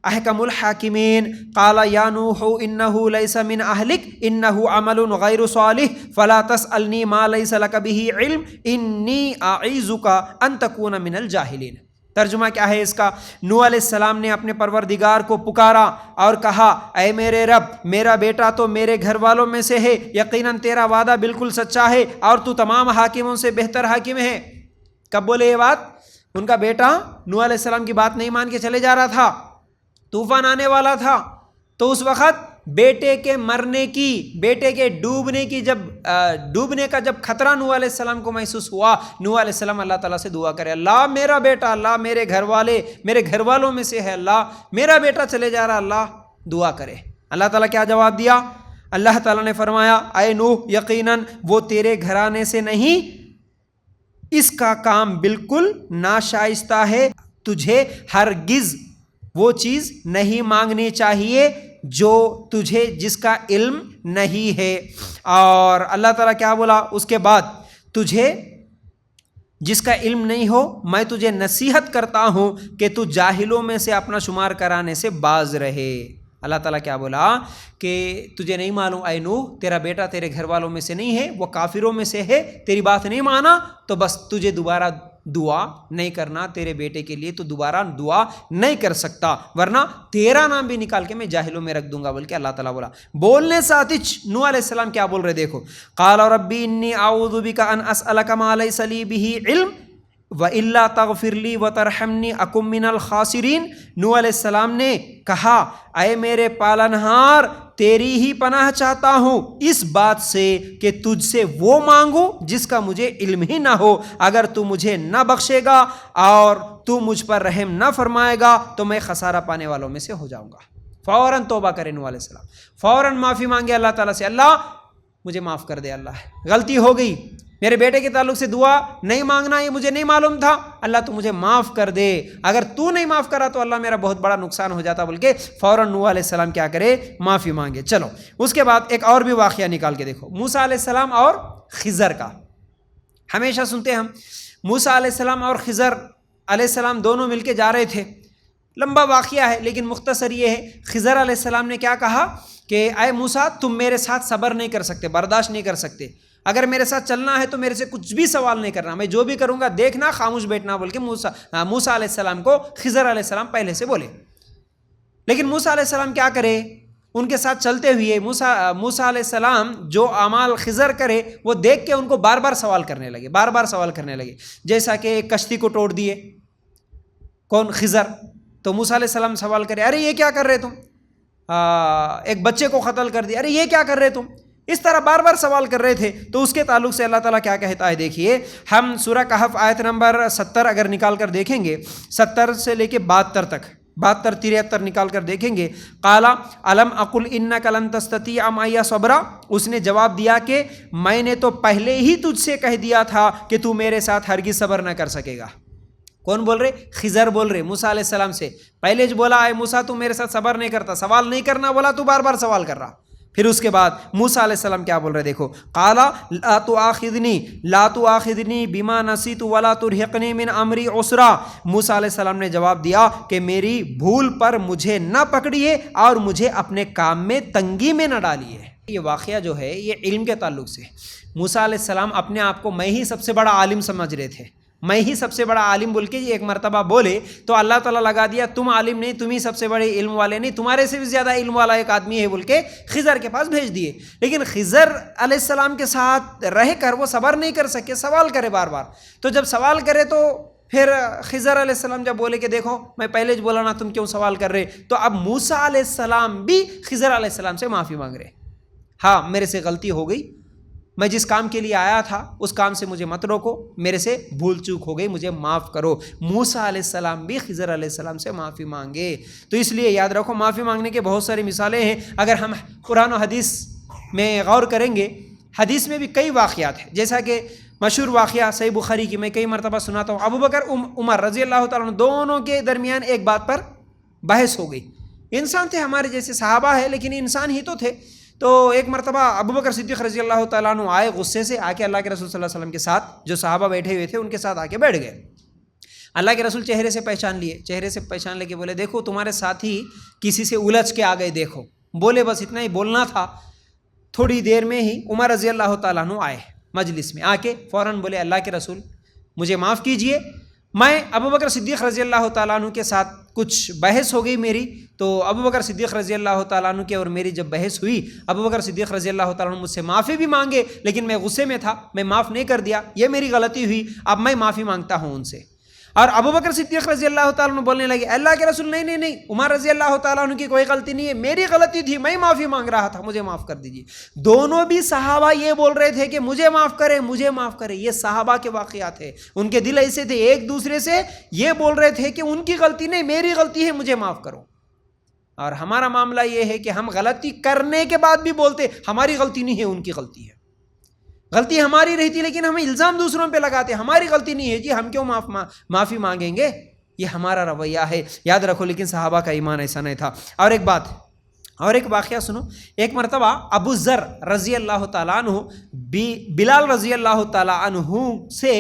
أَحْكَمُ الْحَاكِمِينَ قَالَ يَا نُوحُ إِنَّهُ لَيْسَ مِنْ أَهْلِكَ إِنَّهُ عَمَلٌ غَيْرُ صَالِحٍ فَلَا تَسْأَلْنِي مَا لَيْسَ لَكَ بِهِ عِلْمٌ إِنِّي أَعِظُكَ أَن تَكُونَ مِنَ الْجَاهِلِينَ۔ ترجمہ کیا ہے اس کا؟ نوح علیہ السلام نے اپنے پروردگار کو پکارا اور کہا اے میرے رب، میرا بیٹا تو میرے گھر والوں میں سے ہے، یقیناً تیرا وعدہ بالکل سچا ہے اور تو تمام حاکموں سے بہتر حاکم ہے۔ کب بولے یہ بات؟ ان کا بیٹا نوح علیہ السلام کی بات نہیں مان کے چلے جا رہا تھا، طوفان آنے والا تھا، تو اس وقت بیٹے کے مرنے کی، بیٹے کے ڈوبنے کا جب خطرہ نوح علیہ السلام کو محسوس ہوا، نوح علیہ السلام اللہ تعالیٰ سے دعا کرے، اللہ میرا بیٹا، اللہ میرے گھر والوں میں سے ہے، اللہ میرا بیٹا چلے جا رہا، اللہ دعا کرے۔ اللہ تعالیٰ کیا جواب دیا؟ اللہ تعالیٰ نے فرمایا اے نوح یقیناً وہ تیرے گھرانے سے نہیں، اس کا کام بالکل ناشائستہ ہے، تجھے ہرگز وہ چیز نہیں مانگنی چاہیے جو تجھے جس کا علم نہیں ہے۔ اور اللہ تعالیٰ کیا بولا اس کے بعد؟ تجھے جس کا علم نہیں ہو میں تجھے نصیحت کرتا ہوں کہ تو جاہلوں میں سے اپنا شمار کرانے سے باز رہے۔ اللہ تعالیٰ کیا بولا کہ تجھے نہیں معلوم اے نوح تیرا بیٹا تیرے گھر والوں میں سے نہیں ہے، وہ کافروں میں سے ہے، تیری بات نہیں مانا تو بس تجھے دوبارہ دعا نہیں کرنا، تیرے بیٹے کے لیے تو دوبارہ دعا نہیں کر سکتا، ورنہ تیرا نام بھی نکال کے میں جاہلوں میں رکھ دوں گا، بلکہ اللہ تعالیٰ بولا۔ بولنے ساتھ نوح علیہ السلام کیا بول رہے دیکھو، قال ربی انی اعوذ بک ان اسألک ما لیس لی بہ علم وَإِلَّا تَغْفِرْ لِي وَتَرْحَمْنِي أَكُن مِّنَ الْخَاسِرِينَ۔ نوح علیہ السلام نے کہا اے میرے پالنہار تیری ہی پناہ چاہتا ہوں اس بات سے کہ تجھ سے وہ مانگوں جس کا مجھے علم ہی نہ ہو، اگر تو مجھے نہ بخشے گا اور تو مجھ پر رحم نہ فرمائے گا تو میں خسارہ پانے والوں میں سے ہو جاؤں گا۔ فوراً توبہ کرے نوح علیہ السلام، فوراً معافی مانگے اللہ تعالیٰ سے، اللہ مجھے معاف کر دے، اللہ غلطی ہو گئی، میرے بیٹے کے تعلق سے دعا نہیں مانگنا یہ مجھے نہیں معلوم تھا، اللہ تو مجھے معاف کر دے، اگر تو نہیں معاف کرا تو اللہ میرا بہت بڑا نقصان ہو جاتا، بلکہ فوراً نوح علیہ السلام کیا کرے؟ معافی مانگے۔ چلو اس کے بعد ایک اور بھی واقعہ نکال کے دیکھو، موسیٰ علیہ السلام اور خضر کا۔ ہمیشہ سنتے ہم موسیٰ علیہ السلام اور خضر علیہ السلام دونوں مل کے جا رہے تھے، لمبا واقعہ ہے لیکن مختصر یہ ہے، خضر علیہ السلام نے کیا کہا کہ اے موسیٰ تم میرے ساتھ صبر نہیں کر سکتے، برداشت نہیں کر سکتے، اگر میرے ساتھ چلنا ہے تو میرے سے کچھ بھی سوال نہیں کرنا، میں جو بھی کروں گا دیکھنا، خاموش بیٹھنا، بول کے موسیٰ علیہ السلام کو خضر علیہ السلام پہلے سے بولے۔ لیکن موسیٰ علیہ السلام کیا کرے؟ ان کے ساتھ چلتے ہوئے موسیٰ علیہ السلام جو اعمال خضر کرے وہ دیکھ کے ان کو بار بار سوال کرنے لگے، جیسا کہ ایک کشتی کو توڑ دیے، کون؟ خضر۔ تو موسیٰ علیہ السلام سوال کرے ارے یہ کیا کر رہے تم؟ ایک بچے کو قتل کر دیا، ارے یہ کیا کر رہے تم؟ اس طرح بار بار سوال کر رہے تھے۔ تو اس کے تعلق سے اللہ تعالیٰ کیا کہتا ہے دیکھیے، ہم سورہ کہف آیت نمبر 70 اگر نکال کر دیکھیں گے، 70 سے لے کے 72 تک، 72 73 نکال کر دیکھیں گے، قال الم اقل انک لن تستطیع معی صبرا، اس نے جواب دیا کہ میں نے تو پہلے ہی تجھ سے کہہ دیا تھا کہ تو میرے ساتھ ہرگز صبر نہ کر سکے گا۔ کون بول رہے؟ خضر بول رہے موسیٰ علیہ السلام سے، پہلے جو بولا اے موسیٰ تو میرے ساتھ صبر نہیں کرتا، سوال نہیں کرنا بولا، تو بار بار سوال کر رہا۔ پھر اس کے بعد موسیٰ علیہ السلام کیا بول رہے دیکھو، قال لا تؤاخذنی بما نسیت ولا ترهقنی من امری عسرا، موسیٰ علیہ السلام نے جواب دیا کہ میری بھول پر مجھے نہ پکڑیے اور مجھے اپنے کام میں تنگی میں نہ ڈالیے۔ یہ واقعہ جو ہے یہ علم کے تعلق سے، موسیٰ علیہ السلام اپنے آپ کو میں ہی سب سے بڑا عالم سمجھ رہے تھے، میں ہی سب سے بڑا عالم بول کے یہ ایک مرتبہ بولے تو اللہ تعالیٰ لگا دیا تم عالم نہیں، تم ہی سب سے بڑے علم والے نہیں، تمہارے سے بھی زیادہ علم والا ایک آدمی ہے بول کے خضر کے پاس بھیج دیے۔ لیکن خضر علیہ السلام کے ساتھ رہ کر وہ صبر نہیں کر سکے، سوال کرے بار بار۔ تو جب سوال کرے تو پھر خضر علیہ السلام جب بولے کہ دیکھو میں پہلے جو بولا نا تم کیوں سوال کر رہے، تو اب موسیٰ علیہ السلام بھی خضر علیہ السلام سے معافی مانگ رہے، ہاں میرے سے غلطی ہو گئی، میں جس کام کے لیے آیا تھا اس کام سے مجھے مت روکو، میرے سے بھول چوک ہو گئی، مجھے معاف کرو۔ موسیٰ علیہ السلام بھی خضر علیہ السلام سے معافی مانگے۔ تو اس لیے یاد رکھو معافی مانگنے کے بہت ساری مثالیں ہیں، اگر ہم قرآن و حدیث میں غور کریں گے، حدیث میں بھی کئی واقعات ہیں، جیسا کہ مشہور واقعہ صحیح بخاری کی میں کئی مرتبہ سناتا ہوں، ابو بکر عمر رضی اللہ تعالیٰ عنہ دونوں کے درمیان ایک بات پر بحث ہو گئی۔ انسان تھے ہمارے جیسے، صحابہ ہے لیکن انسان ہی تو تھے۔ تو ایک مرتبہ ابو بکر صدیق رضی اللہ تعالیٰ عنہ آئے غصے سے، آ کے اللہ کے رسول صلی اللہ علیہ وسلم کے ساتھ جو صحابہ بیٹھے ہوئے تھے ان کے ساتھ آ کے بیٹھ گئے۔ اللہ کے رسول چہرے سے پہچان لے کے بولے دیکھو تمہارے ساتھی کسی سے الجھ کے آ گئے، دیکھو بولے، بس اتنا ہی بولنا تھا۔ تھوڑی دیر میں ہی عمر رضی اللہ تعالیٰ عنہ آئے مجلس میں، آ کے فوراً بولے اللہ کے رسول مجھے معاف کیجئے، میں ابو بکر صدیق رضی اللہ تعالیٰ عنہ کے ساتھ کچھ بحث ہو گئی میری، تو ابو بکر صدیق رضی اللہ تعالیٰ عنہ کے اور میری جب بحث ہوئی، ابو بکر صدیق رضی اللہ تعالیٰ عنہ مجھ سے معافی بھی مانگے، لیکن میں غصے میں تھا، میں معاف نہیں کر دیا، یہ میری غلطی ہوئی، اب میں معافی مانگتا ہوں ان سے۔ اور ابو بکر صدیق رضی اللہ تعالیٰ عنہ بولنے لگے اللہ کے رسول نہیں، عمر رضی اللہ تعالیٰ عنہ کی کوئی غلطی نہیں ہے، میری غلطی تھی، میں معافی مانگ رہا تھا، مجھے معاف کر دیجیے۔ دونوں بھی صحابہ یہ بول رہے تھے کہ مجھے معاف کرے، یہ صحابہ کے واقعات ہیں، ان کے دل ایسے تھے، ایک دوسرے سے یہ بول رہے تھے کہ ان کی غلطی نہیں، میری غلطی ہے، مجھے معاف کرو۔ اور ہمارا معاملہ یہ ہے کہ ہم غلطی کرنے کے بعد بھی بولتے ہماری غلطی نہیں ہے، ان کی غلطی ہے، غلطی ہماری رہتی لیکن ہم الزام دوسروں پہ لگاتے، ہماری غلطی نہیں ہے جی، ہم کیوں معافی مانگیں گے؟ یہ ہمارا رویہ ہے، یاد رکھو۔ لیکن صحابہ کا ایمان ایسا نہیں تھا۔ اور ایک بات، اور ایک واقعہ سنو۔ ایک مرتبہ ابو ذر رضی اللہ تعالیٰ عنہ بلال رضی اللہ تعالیٰ عنہ سے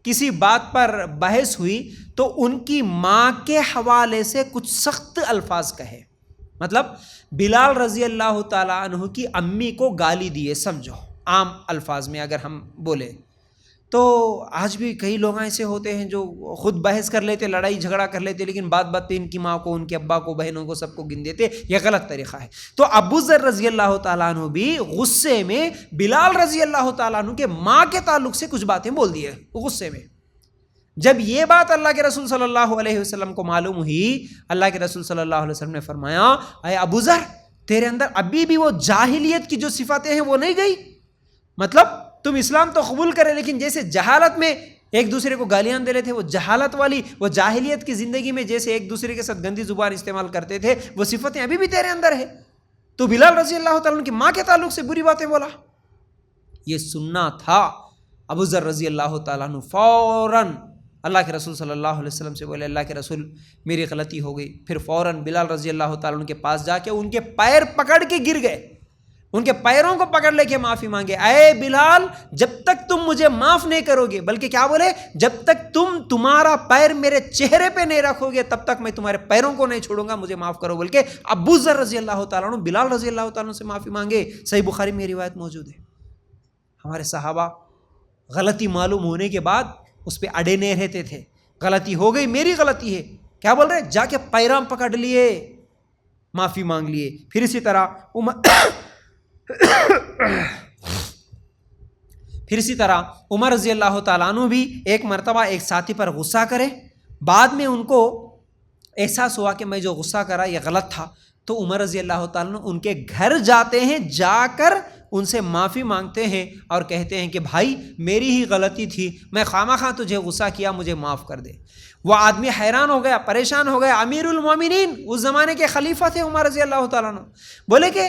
کسی بات پر بحث ہوئی تو ان کی ماں کے حوالے سے کچھ سخت الفاظ کہے، مطلب بلال رضی اللہ تعالیٰ عنہ کی امی کو گالی دیے، سمجھو عام الفاظ میں اگر ہم بولے تو۔ آج بھی کئی لوگ ایسے ہوتے ہیں جو خود بحث کر لیتے، لڑائی جھگڑا کر لیتے، لیکن بات بات پہ ان کی ماں کو، ان کے ابا کو، بہنوں کو، سب کو گن دیتے۔ یہ غلط طریقہ ہے۔ تو ابو ذر رضی اللہ تعالیٰ عنہ بھی غصے میں بلال رضی اللہ تعالیٰ عنہ کے ماں کے تعلق سے کچھ باتیں بول دیے غصے میں۔ جب یہ بات اللہ کے رسول صلی اللہ علیہ وسلم کو معلوم ہوئی، اللہ کے رسول صلی اللہ علیہ وسلم نے فرمایا، اے ابو ذر، تیرے اندر ابھی بھی وہ جاہلیت کی جو صفاتیں ہیں وہ نہیں گئی؟ مطلب تم اسلام تو قبول کرے لیکن جیسے جہالت میں ایک دوسرے کو گالیاں دے رہے تھے، وہ جہالت والی، وہ جاہلیت کی زندگی میں جیسے ایک دوسرے کے ساتھ گندی زبان استعمال کرتے تھے، وہ صفتیں ابھی بھی تیرے اندر ہے۔ تو بلال رضی اللہ تعالیٰ عنہ کی ماں کے تعلق سے بری باتیں بولا۔ یہ سننا تھا۔ ابو ذر رضی اللہ تعالیٰ عنہ فوراً اللہ کے رسول صلی اللہ علیہ وسلم سے بولے، اللہ کے رسول میری غلطی ہو گئی۔ پھر فوراً بلال رضی اللہ تعالیٰ عنہ کے پاس جا کے ان کے پیر پکڑ کے گر گئے، ان کے پیروں کو پکڑ لے کے معافی مانگے، اے بلال، جب تک تم مجھے معاف نہیں کرو گے، بلکہ کیا بولے، جب تک تمہارا پیر میرے چہرے پہ نہیں رکھو گے تب تک میں تمہارے پیروں کو نہیں چھوڑوں گا، مجھے معاف کرو۔ بلکہ ابو ذر رضی اللہ تعالیٰ عنہ بلال رضی اللہ تعالیٰ عنہ سے معافی مانگے۔ صحیح بخاری میں روایت موجود ہے۔ ہمارے صحابہ غلطی معلوم ہونے کے بعد اس پہ اڑے نہیں رہتے تھے۔ غلطی ہو گئی، میری غلطی ہے، کیا بول رہے، جا کے پیراں پکڑ لیے، معافی مانگ لیے۔ پھر اسی طرح عمر رضی اللہ تعالیٰ عنہ بھی ایک مرتبہ ایک ساتھی پر غصہ کرے، بعد میں ان کو احساس ہوا کہ میں جو غصہ کرا یہ غلط تھا، تو عمر رضی اللہ تعالیٰ عنہ ان کے گھر جاتے ہیں، جا کر ان سے معافی مانگتے ہیں اور کہتے ہیں کہ بھائی میری ہی غلطی تھی، میں خواہ تجھے غصہ کیا، مجھے معاف کر دے۔ وہ آدمی حیران ہو گیا، پریشان ہو گیا۔ امیر المومنین اس زمانے کے خلیفہ تھے عمر رضی اللہ تعالیٰ عنہ، بولے کہ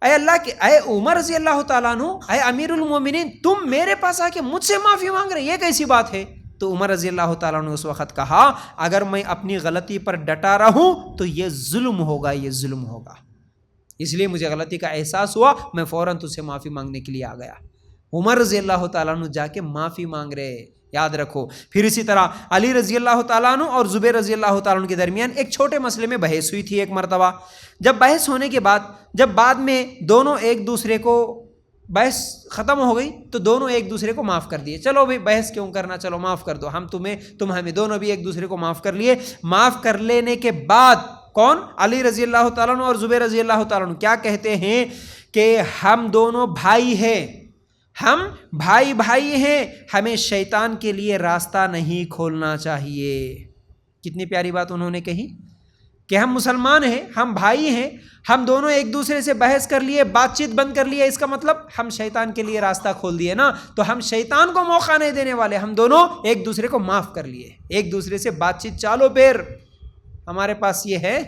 اے عمر رضی اللہ تعالیٰ عنہ، اے امیر المومنین، تم میرے پاس آ کے مجھ سے معافی مانگ رہے، یہ کیسی بات ہے؟ تو عمر رضی اللہ تعالیٰ عنہ اس وقت کہا، اگر میں اپنی غلطی پر ڈٹا رہوں تو یہ ظلم ہوگا، یہ ظلم ہوگا، اس لیے مجھے غلطی کا احساس ہوا، میں فوراً تجھ سے معافی مانگنے کے لیے آ گیا۔ عمر رضی اللہ تعالیٰ عنہ جا کے معافی مانگ رہے، یاد رکھو۔ پھر اسی طرح علی رضی اللہ تعالیٰ عنہ اور زبیر رضی اللہ تعالیٰ عنہ کے درمیان ایک چھوٹے مسئلے میں بحث ہوئی تھی ایک مرتبہ۔ جب بحث ہونے کے بعد، جب بعد میں دونوں ایک دوسرے کو، بحث ختم ہو گئی تو دونوں ایک دوسرے کو معاف کر دیے، چلو بھائی بحث کیوں کرنا، چلو معاف کر دو، ہم تمہیں، تم ہمیں، دونوں بھی ایک دوسرے کو معاف کر لیے۔ معاف کر لینے کے بعد کون؟ علی رضی اللہ تعالیٰ عنہ اور زبیر رضی اللہ تعالیٰ عنہ کیا کہتے ہیں کہ ہم دونوں بھائی ہیں، ہم بھائی ہیں، ہمیں شیطان کے لیے راستہ نہیں کھولنا چاہیے۔ کتنی پیاری بات انہوں نے کہی کہ ہم مسلمان ہیں، ہم بھائی ہیں، ہم دونوں ایک دوسرے سے بحث کر لیے، بات چیت بند کر لیے، اس کا مطلب ہم شیطان کے لیے راستہ کھول دیے نا، تو ہم شیطان کو موقع نہیں دینے والے، ہم دونوں ایک دوسرے کو معاف کر لیے، ایک دوسرے سے بات چیت چالو پیر۔ ہمارے پاس یہ ہے،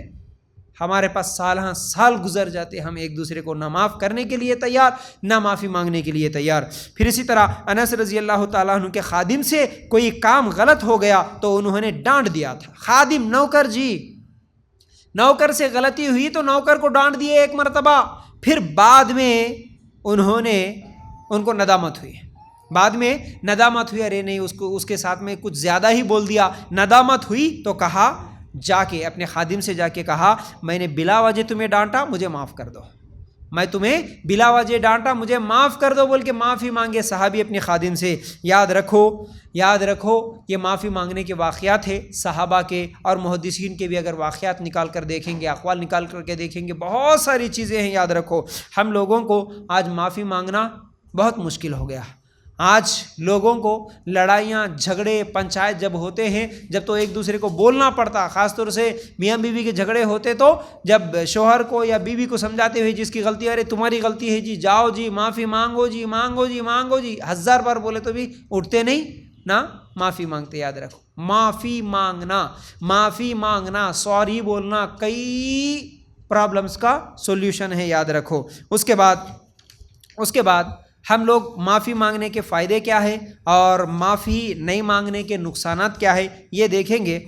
ہمارے پاس سالہ سال گزر جاتے، ہم ایک دوسرے کو نہ معاف کرنے کے لیے تیار، نہ معافی مانگنے کے لیے تیار۔ پھر اسی طرح انس رضی اللہ تعالیٰ عنہ کے خادم سے کوئی کام غلط ہو گیا تو انہوں نے ڈانٹ دیا تھا۔ خادم، نوکر جی، نوکر سے غلطی ہوئی تو نوکر کو ڈانٹ دیے ایک مرتبہ، پھر بعد میں انہوں نے، ان کو ندامت ہوئی، بعد میں ندامت ہوئی، ارے نہیں اس کے ساتھ میں کچھ زیادہ ہی بول دیا، ندامت ہوئی تو کہا، جا کے اپنے خادم سے جا کے کہا، میں نے بلا وجہ تمہیں ڈانٹا، مجھے معاف کر دو، میں تمہیں بلا وجہ ڈانٹا، مجھے معاف کر دو، بول کے معافی مانگے صحابی اپنے خادم سے۔ یاد رکھو یہ معافی مانگنے کے واقعات ہیں صحابہ کے، اور محدثین کے بھی اگر واقعات نکال کر دیکھیں گے، اقوال نکال کر کے دیکھیں گے، بہت ساری چیزیں ہیں۔ یاد رکھو، ہم لوگوں کو آج معافی مانگنا بہت مشکل ہو گیا۔ آج لوگوں کو لڑائیاں، جھگڑے، پنچایت جب ہوتے ہیں، جب تو ایک دوسرے کو بولنا پڑتا، خاص طور سے میاں بیوی کے جھگڑے ہوتے تو جب شوہر کو یا بیوی کو سمجھاتے ہوئے جس کی غلطی ہے، ارے تمہاری غلطی ہے جی، جاؤ جی معافی مانگو جی، 1000 بار بولے تو بھی اٹھتے نہیں، نہ معافی مانگتے۔ یاد رکھو، معافی مانگنا سوری بولنا کئی پرابلمس کا سولوشن ہے، یاد رکھو۔ اس کے بعد ہم لوگ معافی مانگنے کے فائدے کیا ہے اور معافی نہیں مانگنے کے نقصانات کیا ہے یہ دیکھیں گے۔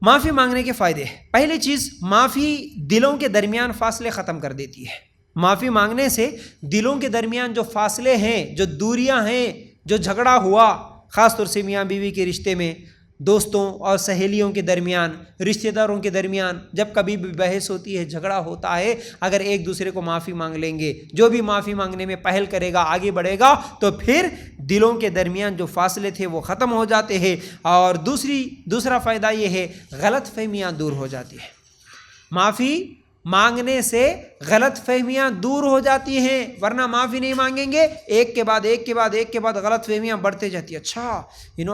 معافی مانگنے کے فائدے، پہلی چیز، معافی دلوں کے درمیان فاصلے ختم کر دیتی ہے۔ معافی مانگنے سے دلوں کے درمیان جو فاصلے ہیں، جو دوریاں ہیں، جو جھگڑا ہوا، خاص طور سے میاں بیوی کے رشتے میں، دوستوں اور سہیلیوں کے درمیان، رشتہ داروں کے درمیان جب کبھی بھی بحث ہوتی ہے، جھگڑا ہوتا ہے، اگر ایک دوسرے کو معافی مانگ لیں گے، جو بھی معافی مانگنے میں پہل کرے گا، آگے بڑھے گا، تو پھر دلوں کے درمیان جو فاصلے تھے وہ ختم ہو جاتے ہیں۔ اور دوسرا فائدہ یہ ہے، غلط فہمیاں دور ہو جاتی ہیں۔ معافی مانگنے سے غلط فہمیاں دور ہو جاتی ہیں، ورنہ معافی نہیں مانگیں گے، ایک کے بعد غلط فہمیاں بڑھتے جاتی ہیں۔ اچھا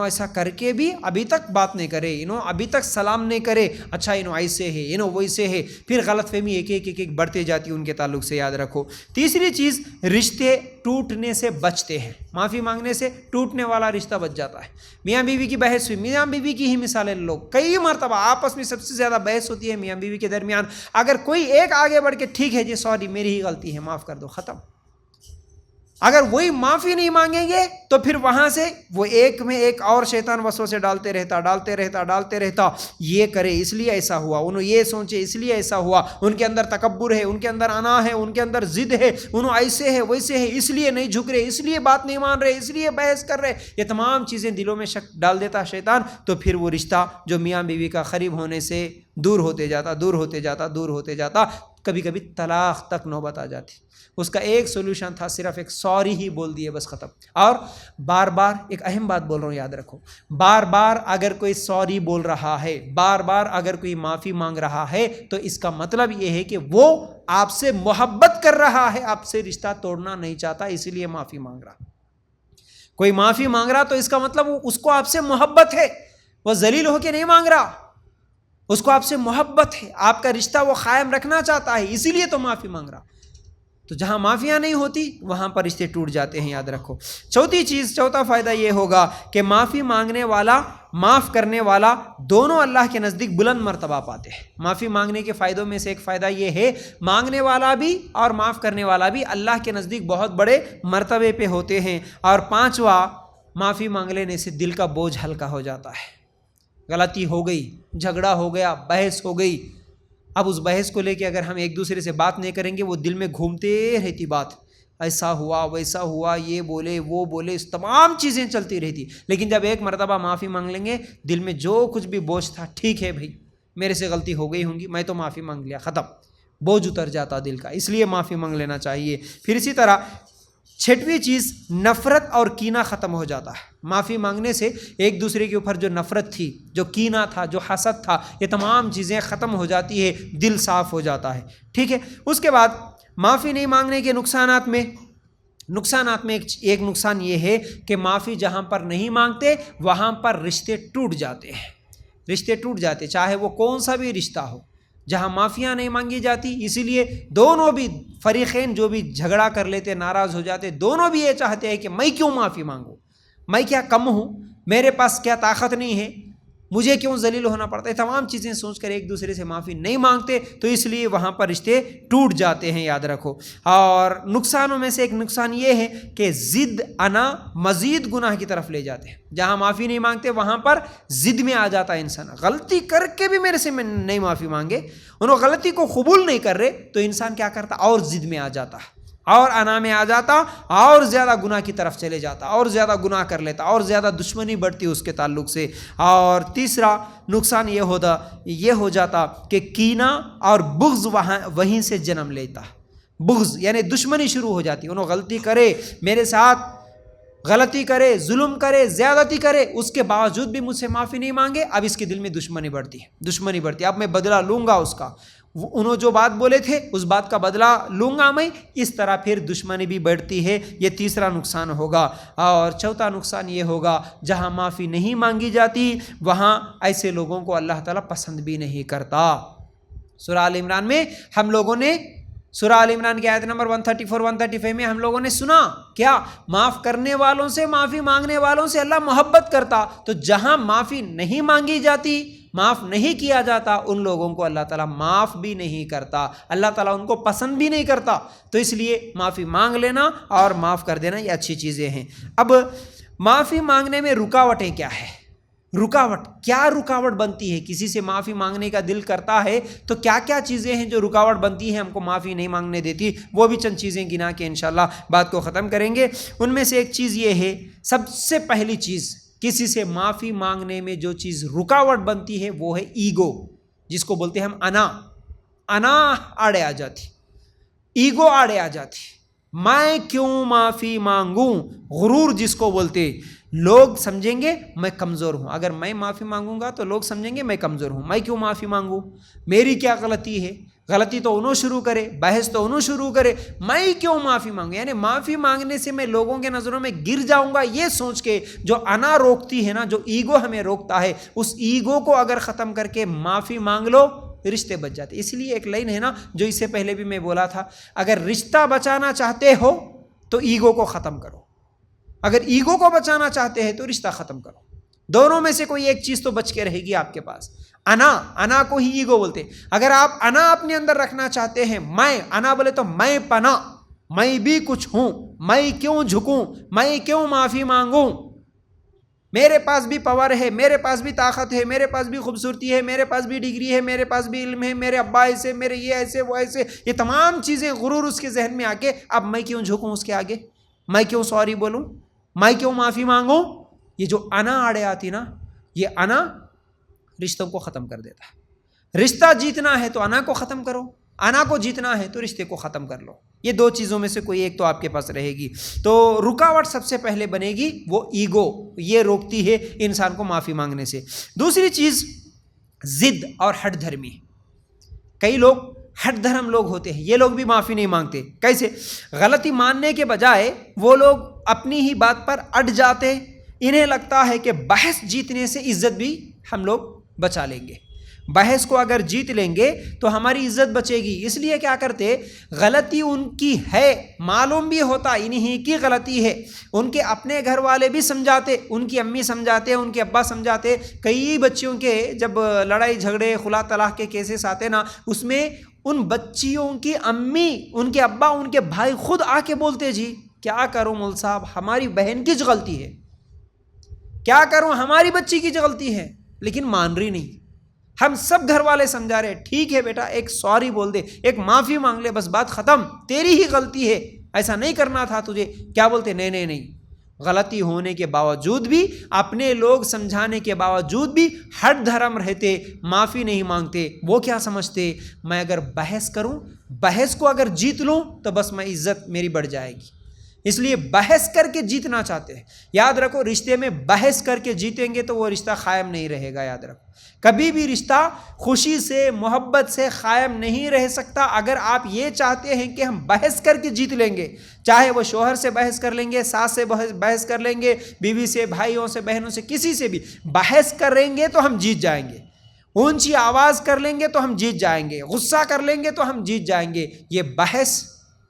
ایسا کر کے بھی ابھی تک بات نہیں کرے، ابھی تک سلام نہیں کرے، اچھا ایسے ہے، ویسے ہے، پھر غلط فہمی ایک بڑھتے جاتی ہے ان کے تعلق سے، یاد رکھو۔ تیسری چیز، رشتے ٹوٹنے سے بچتے ہیں۔ معافی مانگنے سے ٹوٹنے والا رشتہ بچ جاتا ہے۔ میاں بیوی کی بحث ہوئی، میاں بیوی کی ہی مثالیں لوگ کئی مرتبہ آپس میں سب سے زیادہ بحث ہوتی ہے میاں بیوی کے درمیان، اگر کوئی ایک آگے بڑھ کے ٹھیک ہے جی سوری میری ہی غلطی ہے معاف کر دو، ختم۔ اگر وہی معافی نہیں مانگیں گے تو پھر وہاں سے وہ ایک میں ایک اور شیطان وسوسے ڈالتے رہتا، یہ کرے اس لیے ایسا ہوا، انہوں یہ سوچے اس لیے ایسا ہوا، ان کے اندر تکبر ہے، ان کے اندر انا ہے، ان کے اندر ضد ہے، انہوں ایسے ہے ویسے ہے، اس لیے نہیں جھک رہے، اس لیے بات نہیں مان رہے، اس لیے بحث کر رہے، یہ تمام چیزیں دلوں میں شک ڈال دیتا شیطان، تو پھر وہ رشتہ جو میاں بیوی کا قریب ہونے سے دور ہوتے جاتا، کبھی کبھی طلاق تک نوبت آ جاتی۔ اس کا ایک سولوشن تھا، صرف ایک سوری ہی بول دیے، بس ختم۔ اور بار بار ایک اہم بات بول رہا ہوں، یاد رکھو، بار بار اگر کوئی سوری بول رہا ہے، بار بار اگر کوئی معافی مانگ رہا ہے، تو اس کا مطلب یہ ہے کہ وہ آپ سے محبت کر رہا ہے، آپ سے رشتہ توڑنا نہیں چاہتا، اسی لیے معافی مانگ رہا۔ کوئی معافی مانگ رہا تو اس کا مطلب اس کو آپ سے محبت ہے، وہ ذلیل ہو کے نہیں مانگ رہا، اس کو آپ سے محبت ہے، آپ کا رشتہ وہ قائم رکھنا چاہتا ہے، اسی لیے تو معافی مانگ رہا۔ تو جہاں معافیاں نہیں ہوتی وہاں پر رشتے ٹوٹ جاتے ہیں، یاد رکھو۔ چوتھا فائدہ یہ ہوگا کہ معافی مانگنے والا، معاف کرنے والا، دونوں اللہ کے نزدیک بلند مرتبہ پاتے ہیں۔ معافی مانگنے کے فائدوں میں سے ایک فائدہ یہ ہے، مانگنے والا بھی اور معاف کرنے والا بھی اللہ کے نزدیک بہت بڑے مرتبے پہ ہوتے ہیں۔ اور پانچواں، معافی مانگ لینے سے دل کا بوجھ ہلکا ہو جاتا ہے۔ غلطی ہو گئی، جھگڑا ہو گیا، بحث ہو گئی، اب اس بحث کو لے کے اگر ہم ایک دوسرے سے بات نہیں کریں گے، وہ دل میں گھومتے رہتی بات، ایسا ہوا ویسا ہوا، یہ بولے وہ بولے، اس تمام چیزیں چلتی رہتی۔ لیکن جب ایک مرتبہ معافی مانگ لیں گے، دل میں جو کچھ بھی بوجھ تھا، ٹھیک ہے بھائی میرے سے غلطی ہو گئی ہوں گی، میں تو معافی مانگ لیا، ختم، بوجھ اتر جاتا دل کا، اس لیے معافی مانگ لینا چاہیے۔ پھر اسی طرح چھٹویں چیز، نفرت اور کینہ ختم ہو جاتا ہے۔ معافی مانگنے سے ایک دوسرے کے اوپر جو نفرت تھی، جو کینہ تھا، جو حسد تھا، یہ تمام چیزیں ختم ہو جاتی ہے، دل صاف ہو جاتا ہے، ٹھیک ہے۔ اس کے بعد معافی نہیں مانگنے کے نقصانات میں ایک نقصان یہ ہے کہ معافی جہاں پر نہیں مانگتے وہاں پر رشتے ٹوٹ جاتے، چاہے وہ کون سا بھی رشتہ ہو، جہاں معافیاں نہیں مانگی جاتی، اسی لیے دونوں بھی فریقین جو بھی جھگڑا کر لیتے، ناراض ہو جاتے، دونوں بھی یہ چاہتے ہیں کہ میں کیوں معافی مانگوں، میں کیا کم ہوں، میرے پاس کیا طاقت نہیں ہے، مجھے کیوں ذلیل ہونا پڑتا ہے، تمام چیزیں سوچ کر ایک دوسرے سے معافی نہیں مانگتے، تو اس لیے وہاں پر رشتے ٹوٹ جاتے ہیں، یاد رکھو۔ اور نقصانوں میں سے ایک نقصان یہ ہے کہ ضد انا مزید گناہ کی طرف لے جاتے ہیں۔ جہاں معافی نہیں مانگتے وہاں پر ضد میں آ جاتا ہے انسان، غلطی کر کے بھی میرے سے نہیں معافی مانگے، انہوں غلطی کو قبول نہیں کر رہے، تو انسان کیا کرتا، اور ضد میں آ جاتا، اور انا میں آ جاتا، اور زیادہ گناہ کی طرف چلے جاتا، اور زیادہ گناہ کر لیتا، اور زیادہ دشمنی بڑھتی اس کے تعلق سے۔ اور تیسرا نقصان یہ ہو جاتا کہ کینہ اور بغض وہیں سے جنم لیتا، بغض یعنی دشمنی شروع ہو جاتی، انہوں غلطی کرے، میرے ساتھ غلطی کرے، ظلم کرے، زیادتی کرے، اس کے باوجود بھی مجھ سے معافی نہیں مانگے، اب اس کے دل میں دشمنی بڑھتی، اب میں بدلہ لوں گا اس کا، انہوں جو بات بولے تھے اس بات کا بدلہ لوں گا میں، اس طرح پھر دشمنی بھی بڑھتی ہے، یہ تیسرا نقصان ہوگا۔ اور چوتھا نقصان یہ ہوگا، جہاں معافی نہیں مانگی جاتی وہاں ایسے لوگوں کو اللہ تعالیٰ پسند بھی نہیں کرتا۔ سورہ آل عمران میں ہم لوگوں نے سورہ آل عمران کی آیت نمبر 134 135 میں ہم لوگوں نے سنا کیا؟ معاف کرنے والوں سے، معافی مانگنے والوں سے اللہ محبت کرتا. تو جہاں معافی نہیں مانگی جاتی، معاف نہیں کیا جاتا، ان لوگوں کو اللہ تعالیٰ معاف بھی نہیں کرتا، اللہ تعالیٰ ان کو پسند بھی نہیں کرتا. تو اس لیے معافی مانگ لینا اور معاف کر دینا یہ اچھی چیزیں ہیں. اب معافی مانگنے میں رکاوٹیں کیا ہے؟ کیا رکاوٹ بنتی ہے؟ کسی سے معافی مانگنے کا دل کرتا ہے تو کیا کیا چیزیں ہیں جو رکاوٹ بنتی ہیں، ہم کو معافی نہیں مانگنے دیتی؟ وہ بھی چند چیزیں گنا کے انشاءاللہ بات کو ختم کریں گے. ان میں سے ایک چیز یہ ہے، سب سے پہلی چیز کسی سے معافی مانگنے میں جو چیز رکاوٹ بنتی ہے وہ ہے ایگو، جس کو بولتے ہیں ہم انا آڑے آ جاتی، ایگو آڑے آ جاتی. میں کیوں معافی مانگوں؟ غرور جس کو بولتے. لوگ سمجھیں گے میں کمزور ہوں، اگر میں معافی مانگوں گا تو لوگ سمجھیں گے میں کمزور ہوں، میں کیوں معافی مانگوں، میری کیا غلطی ہے؟ غلطی تو انہوں شروع کرے، بحث تو انہوں شروع کرے، میں کیوں معافی مانگوں؟ یعنی معافی مانگنے سے میں لوگوں کے نظروں میں گر جاؤں گا، یہ سوچ کے جو انا روکتی ہے نا، جو ایگو ہمیں روکتا ہے، اس ایگو کو اگر ختم کر کے معافی مانگ لو رشتے بچ جاتے. اس لیے ایک لائن ہے نا جو اس سے پہلے بھی میں بولا تھا، اگر رشتہ بچانا چاہتے ہو تو ایگو کو ختم کرو، اگر ایگو کو بچانا چاہتے ہیں تو رشتہ ختم کرو. دونوں میں سے کوئی ایک چیز تو بچ کے رہے گی آپ کے پاس. انا کو ہی ایگو بولتے. اگر آپ انا اپنے اندر رکھنا چاہتے ہیں، میں انا بولے تو میں پنا، میں بھی کچھ ہوں، میں کیوں جھکوں، میں کیوں معافی مانگوں، میرے پاس بھی پاور ہے، میرے پاس بھی طاقت ہے، میرے پاس بھی خوبصورتی ہے، میرے پاس بھی ڈگری ہے، میرے پاس بھی علم ہے، میرے ابا ایسے، میرے یہ ایسے وہ ایسے، یہ تمام چیزیں غرور اس کے ذہن میں آ کے اب میں کیوں جھکوں اس کے آگے، میں کیوں سوری بولوں، میں کیوں معافی مانگوں. یہ جو انا آڑے آتی نا، یہ انا رشتوں کو ختم کر دیتا ہے. رشتہ جیتنا ہے تو انا کو ختم کرو، انا کو جیتنا ہے تو رشتے کو ختم کر لو. یہ دو چیزوں میں سے کوئی ایک تو آپ کے پاس رہے گی. تو رکاوٹ سب سے پہلے بنے گی وہ ایگو، یہ روکتی ہے انسان کو معافی مانگنے سے. دوسری چیز ضد اور ہٹ دھرمی. کئی لوگ ہٹ دھرم لوگ ہوتے ہیں، یہ لوگ بھی معافی نہیں مانگتے. کیسے؟ غلطی ماننے کے بجائے وہ لوگ اپنی ہی بات پر اٹ جاتے. انہیں لگتا ہے کہ بحث جیتنے سے عزت بھی ہم لوگ بچا لیں گے، بحث کو اگر جیت لیں گے تو ہماری عزت بچے گی. اس لیے کیا کرتے، غلطی ان کی ہے، معلوم بھی ہوتا انہی کی غلطی ہے، ان کے اپنے گھر والے بھی سمجھاتے، ان کی امی سمجھاتے، ان کے ابا سمجھاتے. کئی بچیوں کے جب لڑائی جھگڑے خلا طلاق کے کیسز آتے نا، اس میں ان بچیوں کی امی، ان کے ابا، ان کے بھائی خود آ کے بولتے، جی کیا کروں مول صاحب، ہماری بہن کی غلطی ہے، کیا کروں ہماری بچی کی غلطی ہے، لیکن مان رہی نہیں. ہم سب گھر والے سمجھا رہے، ٹھیک ہے بیٹا ایک سوری بول دے، ایک معافی مانگ لے، بس بات ختم، تیری ہی غلطی ہے، ایسا نہیں کرنا تھا تجھے. کیا بولتے؟ نہیں، غلطی ہونے کے باوجود بھی، اپنے لوگ سمجھانے کے باوجود بھی ہٹ دھرم رہتے، معافی نہیں مانگتے. وہ کیا سمجھتے، میں اگر بحث کروں، بحث کو اگر جیت لوں تو بس میں عزت میری بڑھ جائے گی. اس لیے بحث کر کے جیتنا چاہتے ہیں. یاد رکھو، رشتے میں بحث کر کے جیتیں گے تو وہ رشتہ قائم نہیں رہے گا. یاد رکھو، کبھی بھی رشتہ خوشی سے، محبت سے قائم نہیں رہ سکتا. اگر آپ یہ چاہتے ہیں کہ ہم بحث کر کے جیت لیں گے، چاہے وہ شوہر سے بحث کر لیں گے، ساس سے بحث کر لیں گے، بیوی سے، بھائیوں سے، بہنوں سے، کسی سے بھی بحث کریں گے تو ہم جیت جائیں گے. اونچی آواز کر لیں گے تو ہم جیت جائیں گے، غصہ کر لیں گے تو ہم جیت جائیں گے. یہ بحث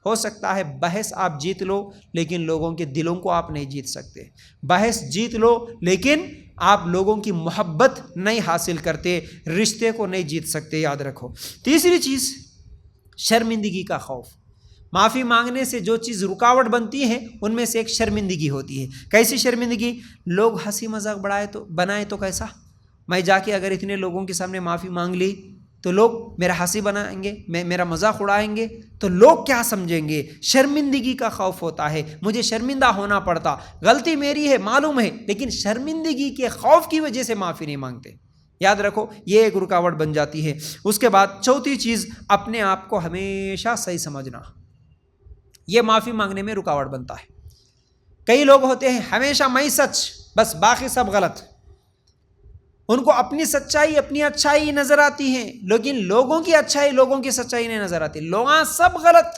ہو سکتا ہے، بحث آپ جیت لو لیکن لوگوں کے دلوں کو آپ نہیں جیت سکتے. بحث جیت لو لیکن آپ لوگوں کی محبت نہیں حاصل کرتے، رشتے کو نہیں جیت سکتے. یاد رکھو. تیسری چیز شرمندگی کا خوف. معافی مانگنے سے جو چیز رکاوٹ بنتی ہے ان میں سے ایک شرمندگی ہوتی ہے. کیسی شرمندگی؟ لوگ ہنسی مذاق بنائے تو کیسا، میں جا کے اگر اتنے لوگوں کے سامنے معافی مانگ لی تو لوگ میرا ہنسی بنائیں گے، میرا مذاق اڑائیں گے، تو لوگ کیا سمجھیں گے. شرمندگی کا خوف ہوتا ہے، مجھے شرمندہ ہونا پڑتا، غلطی میری ہے معلوم ہے، لیکن شرمندگی کے خوف کی وجہ سے معافی نہیں مانگتے. یاد رکھو، یہ ایک رکاوٹ بن جاتی ہے. اس کے بعد چوتھی چیز، اپنے آپ کو ہمیشہ صحیح سمجھنا. یہ معافی مانگنے میں رکاوٹ بنتا ہے. کئی لوگ ہوتے ہیں ہمیشہ میں سچ، بس باقی سب غلط. ان کو اپنی سچائی، اپنی اچھائی نظر آتی ہے، لیکن لوگوں کی اچھائی، لوگوں کی سچائی نہیں نظر آتی. لوگ سب غلط،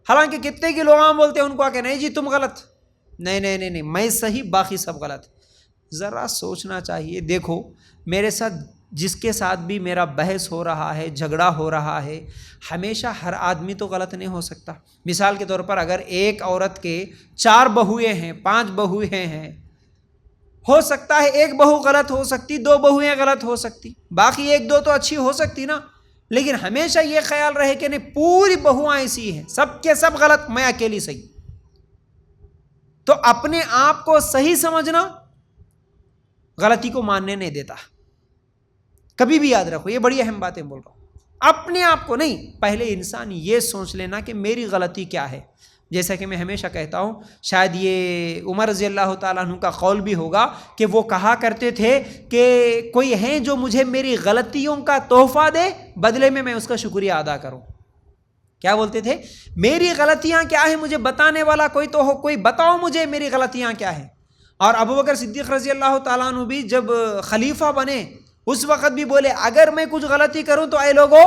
حالانکہ کتنے کی لوگ بولتے ہیں ان کو آ کے، نہیں جی تم غلط، نہیں میں صحیح، باقی سب غلط. ذرا سوچنا چاہیے. دیکھو میرے ساتھ جس کے ساتھ بھی میرا بحث ہو رہا ہے، جھگڑا ہو رہا ہے، ہمیشہ ہر آدمی تو غلط نہیں ہو سکتا۔ مثال کے طور پر اگر ایک عورت کے 4 بہویں ہیں، 5 بہویں ہیں، ہو سکتا ہے ایک بہو غلط ہو سکتی، 2 بہویں غلط ہو سکتی، باقی 1-2 تو اچھی ہو سکتی نا۔ لیکن ہمیشہ یہ خیال رہے کہ نہیں پوری بہویں ایسی ہیں، سب کے سب غلط، میں اکیلی صحیح۔ تو اپنے آپ کو صحیح سمجھنا غلطی کو ماننے نہیں دیتا۔ کبھی بھی یاد رکھو، یہ بڑی اہم باتیں بول رہا ہوں۔ اپنے آپ کو نہیں، پہلے انسان یہ سوچ لینا کہ میری غلطی کیا ہے۔ جیسا کہ میں ہمیشہ کہتا ہوں، شاید یہ عمر رضی اللہ تعالیٰ عنہ کا قول بھی ہوگا کہ وہ کہا کرتے تھے کہ کوئی ہیں جو مجھے میری غلطیوں کا تحفہ دے، بدلے میں اس کا شکریہ ادا کروں۔ کیا بولتے تھے؟ میری غلطیاں کیا ہیں مجھے بتانے والا کوئی تو ہو، کوئی بتاؤ مجھے میری غلطیاں کیا ہیں۔ اور ابو بکر صدیق رضی اللہ تعالیٰ عنہ بھی جب خلیفہ بنے اس وقت بھی بولے اگر میں کچھ غلطی کروں تو اے لوگو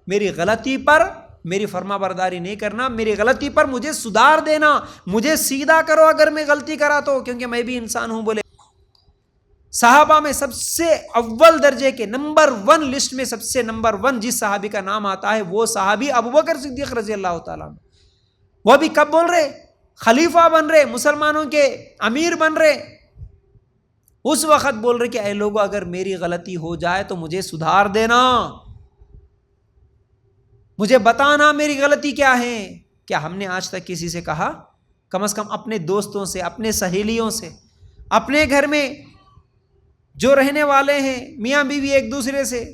میری غلطی پر میری فرما برداری نہیں کرنا، میری غلطی پر مجھے سدھار دینا، مجھے سیدھا کرو اگر میں غلطی کرا تو، کیونکہ میں بھی انسان ہوں۔ بولے صحابہ میں سب سے اول درجے کے نمبر 1 لسٹ میں سب سے نمبر 1 جس صحابی کا نام آتا ہے وہ صحابی ابو بکر صدیق رضی اللہ تعالیٰ عنہ۔ وہ بھی کب بول رہے؟ خلیفہ بن رہے، مسلمانوں کے امیر بن رہے، اس وقت بول رہے کہ اے لوگو اگر میری غلطی ہو جائے تو مجھے سدھار دینا، مجھے بتانا میری غلطی کیا ہے۔ کیا ہم نے آج تک کسی سے کہا؟ کم از کم اپنے دوستوں سے، اپنے سہیلیوں سے، اپنے گھر میں جو رہنے والے ہیں میاں بیوی ایک دوسرے سے،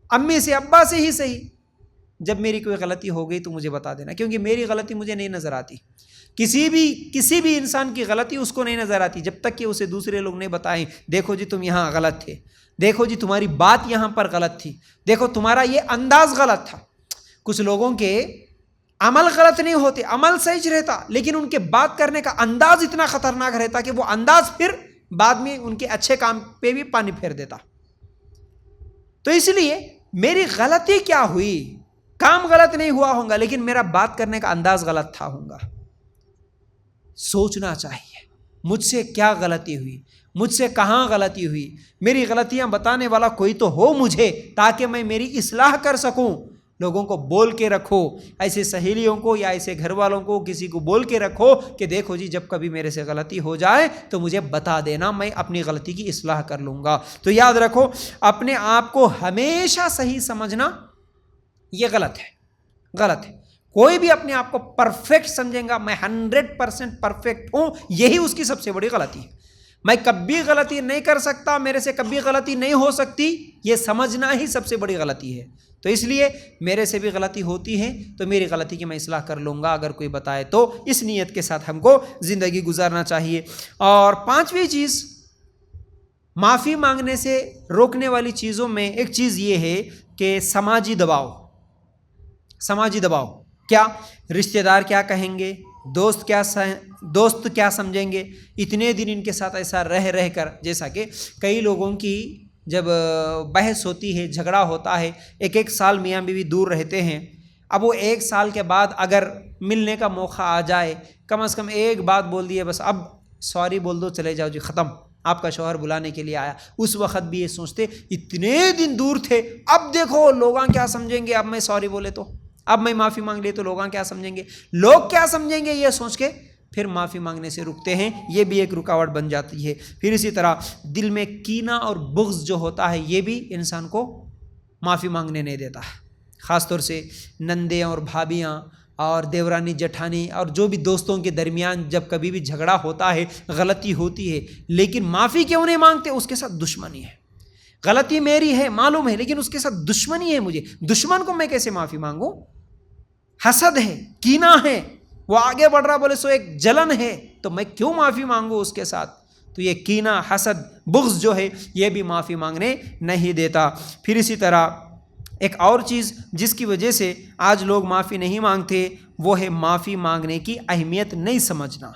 امی سے ابا سے ہی صحیح، جب میری کوئی غلطی ہو گئی تو مجھے بتا دینا، کیونکہ میری غلطی مجھے نہیں نظر آتی۔ کسی بھی انسان کی غلطی اس کو نہیں نظر آتی جب تک کہ اسے دوسرے لوگ نہیں بتائیں دیکھو جی تم یہاں غلط تھے، دیکھو جی تمہاری بات یہاں پر غلط تھی، دیکھو تمہارا یہ انداز غلط تھا۔ کچھ لوگوں کے عمل غلط نہیں ہوتے، عمل صحیح رہتا، لیکن ان کے بات کرنے کا انداز اتنا خطرناک رہتا کہ وہ انداز پھر بعد میں ان کے اچھے کام پہ بھی پانی پھیر دیتا۔ تو اس لیے میری غلطی کیا ہوئی؟ کام غلط نہیں ہوا ہوگا لیکن میرا بات کرنے کا انداز غلط تھا ہوگا۔ سوچنا چاہیے مجھ سے کیا غلطی ہوئی، مجھ سے کہاں غلطی ہوئی، میری غلطیاں بتانے والا کوئی تو ہو مجھے، تاکہ میں میری اصلاح کر سکوں۔ لوگوں کو بول کے رکھو، ایسے سہیلیوں کو یا ایسے گھر والوں کو کسی کو بول کے رکھو کہ دیکھو جی جب کبھی میرے سے غلطی ہو جائے تو مجھے بتا دینا، میں اپنی غلطی کی اصلاح کر لوں گا۔ تو یاد رکھو اپنے آپ کو ہمیشہ صحیح سمجھنا یہ غلط ہے۔ کوئی بھی اپنے آپ کو پرفیکٹ سمجھیں گا میں 100% پرفیکٹ ہوں، یہی اس کی سب سے بڑی غلطی ہے۔ میں کبھی غلطی نہیں کر سکتا، میرے سے کبھی غلطی نہیں ہو سکتی، یہ سمجھنا ہی سب سے بڑی غلطی ہے۔ تو اس لیے میرے سے بھی غلطی ہوتی ہے تو میری غلطی کی میں اصلاح کر لوں گا اگر کوئی بتائے تو، اس نیت کے ساتھ ہم کو زندگی گزارنا چاہیے۔ اور 5ویں چیز معافی مانگنے سے روکنے والی چیزوں میں ایک چیز یہ ہے کہ سماجی دباؤ۔ کیا رشتہ دار کیا کہیں گے، دوست کیا سمجھیں گے، اتنے دن ان کے ساتھ ایسا رہ کر، جیسا کہ کئی لوگوں کی جب بحث ہوتی ہے، جھگڑا ہوتا ہے، 1 سال میاں بیوی دور رہتے ہیں، اب وہ 1 سال کے بعد اگر ملنے کا موقع آ جائے، کم از کم ایک بات بول دیے بس اب سوری بول دو چلے جاؤ جی ختم، آپ کا شوہر بلانے کے لیے آیا، اس وقت بھی یہ سوچتے اتنے دن دور تھے، اب دیکھو لوگاں کیا سمجھیں گے، اب میں سوری بولے تو، اب میں معافی مانگ لے تو لوگاں کیا سمجھیں گے، لوگ کیا سمجھیں گے، یہ سوچ کے پھر معافی مانگنے سے رکتے ہیں، یہ بھی ایک رکاوٹ بن جاتی ہے۔ پھر اسی طرح دل میں کینہ اور بغض جو ہوتا ہے یہ بھی انسان کو معافی مانگنے نہیں دیتا، خاص طور سے نندے اور بھابیاں اور دیورانی جٹھانی اور جو بھی دوستوں کے درمیان جب کبھی بھی جھگڑا ہوتا ہے، غلطی ہوتی ہے لیکن معافی کیوں نہیں مانگتے، اس کے ساتھ دشمنی ہے۔ غلطی میری ہے معلوم ہے لیکن اس کے ساتھ دشمنی ہے، مجھے دشمن کو میں کیسے معافی مانگوں، حسد ہے، کینہ ہے، وہ آگے بڑھ رہا بولے سو ایک جلن ہے تو میں کیوں معافی مانگوں اس کے ساتھ، تو یہ کینہ، حسد، بغض جو ہے یہ بھی معافی مانگنے نہیں دیتا۔ پھر اسی طرح ایک اور چیز جس کی وجہ سے آج لوگ معافی نہیں مانگتے وہ ہے معافی مانگنے کی اہمیت نہیں سمجھنا۔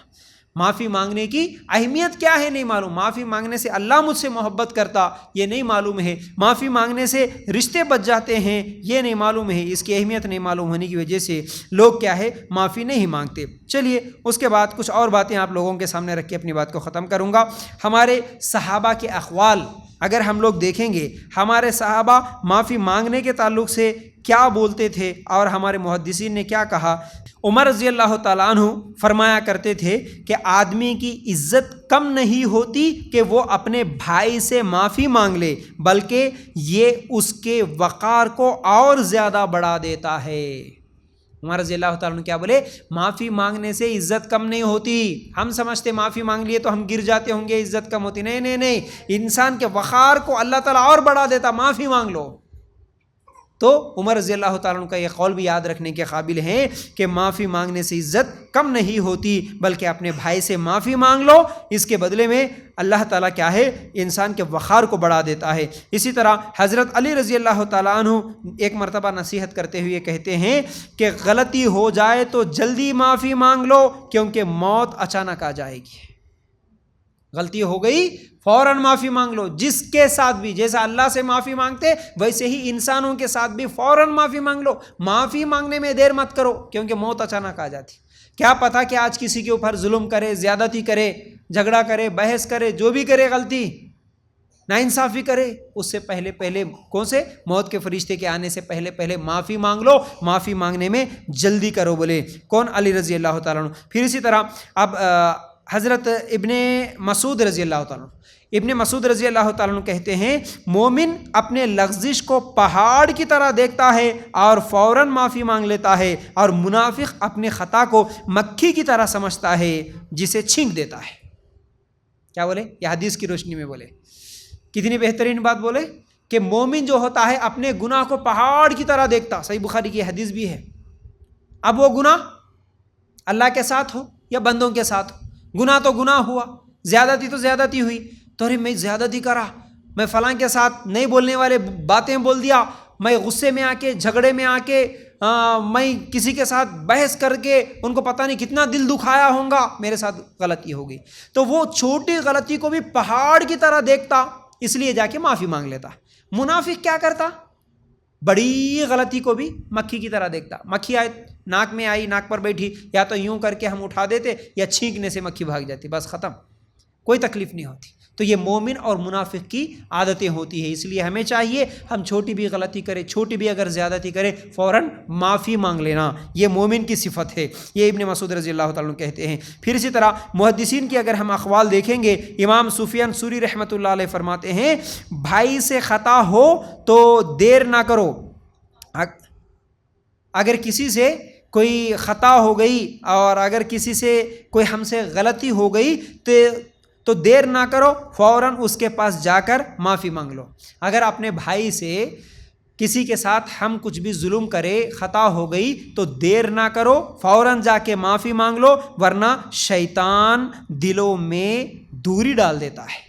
معافی مانگنے کی اہمیت کیا ہے نہیں معلوم، معافی مانگنے سے اللہ مجھ سے محبت کرتا یہ نہیں معلوم ہے، معافی مانگنے سے رشتے بچ جاتے ہیں یہ نہیں معلوم ہے، اس کی اہمیت نہیں معلوم ہونے کی وجہ سے لوگ کیا ہے معافی نہیں مانگتے۔ چلیے اس کے بعد کچھ اور باتیں آپ لوگوں کے سامنے رکھ کے اپنی بات کو ختم کروں گا۔ ہمارے صحابہ کے اقوال اگر ہم لوگ دیکھیں گے، ہمارے صحابہ معافی مانگنے کے تعلق سے کیا بولتے تھے اور ہمارے محدثین نے کیا کہا۔ عمر رضی اللہ تعالیٰ عنہ فرمایا کرتے تھے کہ آدمی کی عزت کم نہیں ہوتی کہ وہ اپنے بھائی سے معافی مانگ لے، بلکہ یہ اس کے وقار کو اور زیادہ بڑھا دیتا ہے۔ عمر رضی اللہ تعالیٰ عنہ کیا بولے؟ معافی مانگنے سے عزت کم نہیں ہوتی۔ ہم سمجھتے معافی مانگ لیے تو ہم گر جاتے ہوں گے، عزت کم ہوتی، نہیں نہیں نہیں، انسان کے وقار کو اللہ تعالیٰ اور بڑھا دیتا، معافی مانگ لو۔ تو عمر رضی اللہ تعالیٰ عنہ کا یہ قول بھی یاد رکھنے کے قابل ہے کہ معافی مانگنے سے عزت کم نہیں ہوتی، بلکہ اپنے بھائی سے معافی مانگ لو، اس کے بدلے میں اللہ تعالیٰ کیا ہے انسان کے وقار کو بڑھا دیتا ہے۔ اسی طرح حضرت علی رضی اللہ تعالیٰ عنہ ایک مرتبہ نصیحت کرتے ہوئے کہتے ہیں کہ غلطی ہو جائے تو جلدی معافی مانگ لو، کیونکہ موت اچانک آ جائے گی۔ غلطی ہو گئی فوراً معافی مانگ لو، جس کے ساتھ بھی، جیسا اللہ سے معافی مانگتے ویسے ہی انسانوں کے ساتھ بھی فوراً معافی مانگ لو۔ معافی مانگنے میں دیر مت کرو، کیونکہ موت اچانک آ جاتی۔ کیا پتہ کہ آج کسی کے اوپر ظلم کرے، زیادتی کرے، جھگڑا کرے، بحث کرے، جو بھی کرے، غلطی ناانصافی کرے، اس سے پہلے کون سے موت کے فرشتے کے آنے سے پہلے معافی مانگ لو، معافی مانگنے میں جلدی کرو، بولے کون؟ علی رضی اللہ تعالیٰ عنہ۔ پھر اسی طرح اب حضرت ابن مسعود رضی اللہ تعالیٰ عنہ، ابن مسعود رضی اللہ تعالیٰ عنہ کہتے ہیں مومن اپنے لغزش کو پہاڑ کی طرح دیکھتا ہے اور فوراً معافی مانگ لیتا ہے، اور منافق اپنے خطا کو مکھی کی طرح سمجھتا ہے جسے چھینک دیتا ہے۔ کیا بولے؟ یہ حدیث کی روشنی میں بولے، کتنی بہترین بات بولے کہ مومن جو ہوتا ہے اپنے گناہ کو پہاڑ کی طرح دیکھتا۔ صحیح بخاری کی حدیث بھی ہے۔ اب وہ گناہ اللہ کے ساتھ ہو یا بندوں کے ساتھ ہو، گناہ تو گناہ ہوا، زیادتی تو زیادتی ہوئی، تو ارے میں زیادتی کرا، میں فلاں کے ساتھ نہیں بولنے والے باتیں بول دیا، میں غصے میں آ کے، جھگڑے میں آ کے، میں کسی کے ساتھ بحث کر کے ان کو پتہ نہیں کتنا دل دکھایا ہوگا، میرے ساتھ غلطی ہو گئی۔ تو وہ چھوٹی غلطی کو بھی پہاڑ کی طرح دیکھتا، اس لیے جا کے معافی مانگ لیتا۔ منافق کیا کرتا؟ بڑی غلطی کو بھی مکھی کی طرح دیکھتا۔ مکھی آئے، ناک میں آئی، ناک پر بیٹھی، یا تو یوں کر کے ہم اٹھا دیتے یا چھینکنے سے مکھی بھاگ جاتی، بس ختم، کوئی تکلیف نہیں ہوتی۔ تو یہ مومن اور منافق کی عادتیں ہوتی ہیں، اس لیے ہمیں چاہیے ہم چھوٹی بھی غلطی کرے، چھوٹی بھی اگر زیادتی کرے، فوراً معافی مانگ لینا، یہ مومن کی صفت ہے، یہ ابن مسعود رضی اللہ تعالیٰ عنہ کہتے ہیں۔ پھر اسی طرح محدثین کی اگر ہم اقوال دیکھیں گے، امام سفیان ثوری رحمۃ اللہ علیہ فرماتے ہیں بھائی سے خطا ہو تو دیر نہ کرو، اگر کسی سے کوئی خطا ہو گئی اور اگر کسی سے کوئی ہم سے غلطی ہو گئی تو دیر نہ کرو، فوراً اس کے پاس جا کر معافی مانگ لو۔ اگر اپنے بھائی سے کسی کے ساتھ ہم کچھ بھی ظلم کرے، خطا ہو گئی تو دیر نہ کرو، فوراً جا کے معافی مانگ لو، ورنہ شیطان دلوں میں دوری ڈال دیتا ہے۔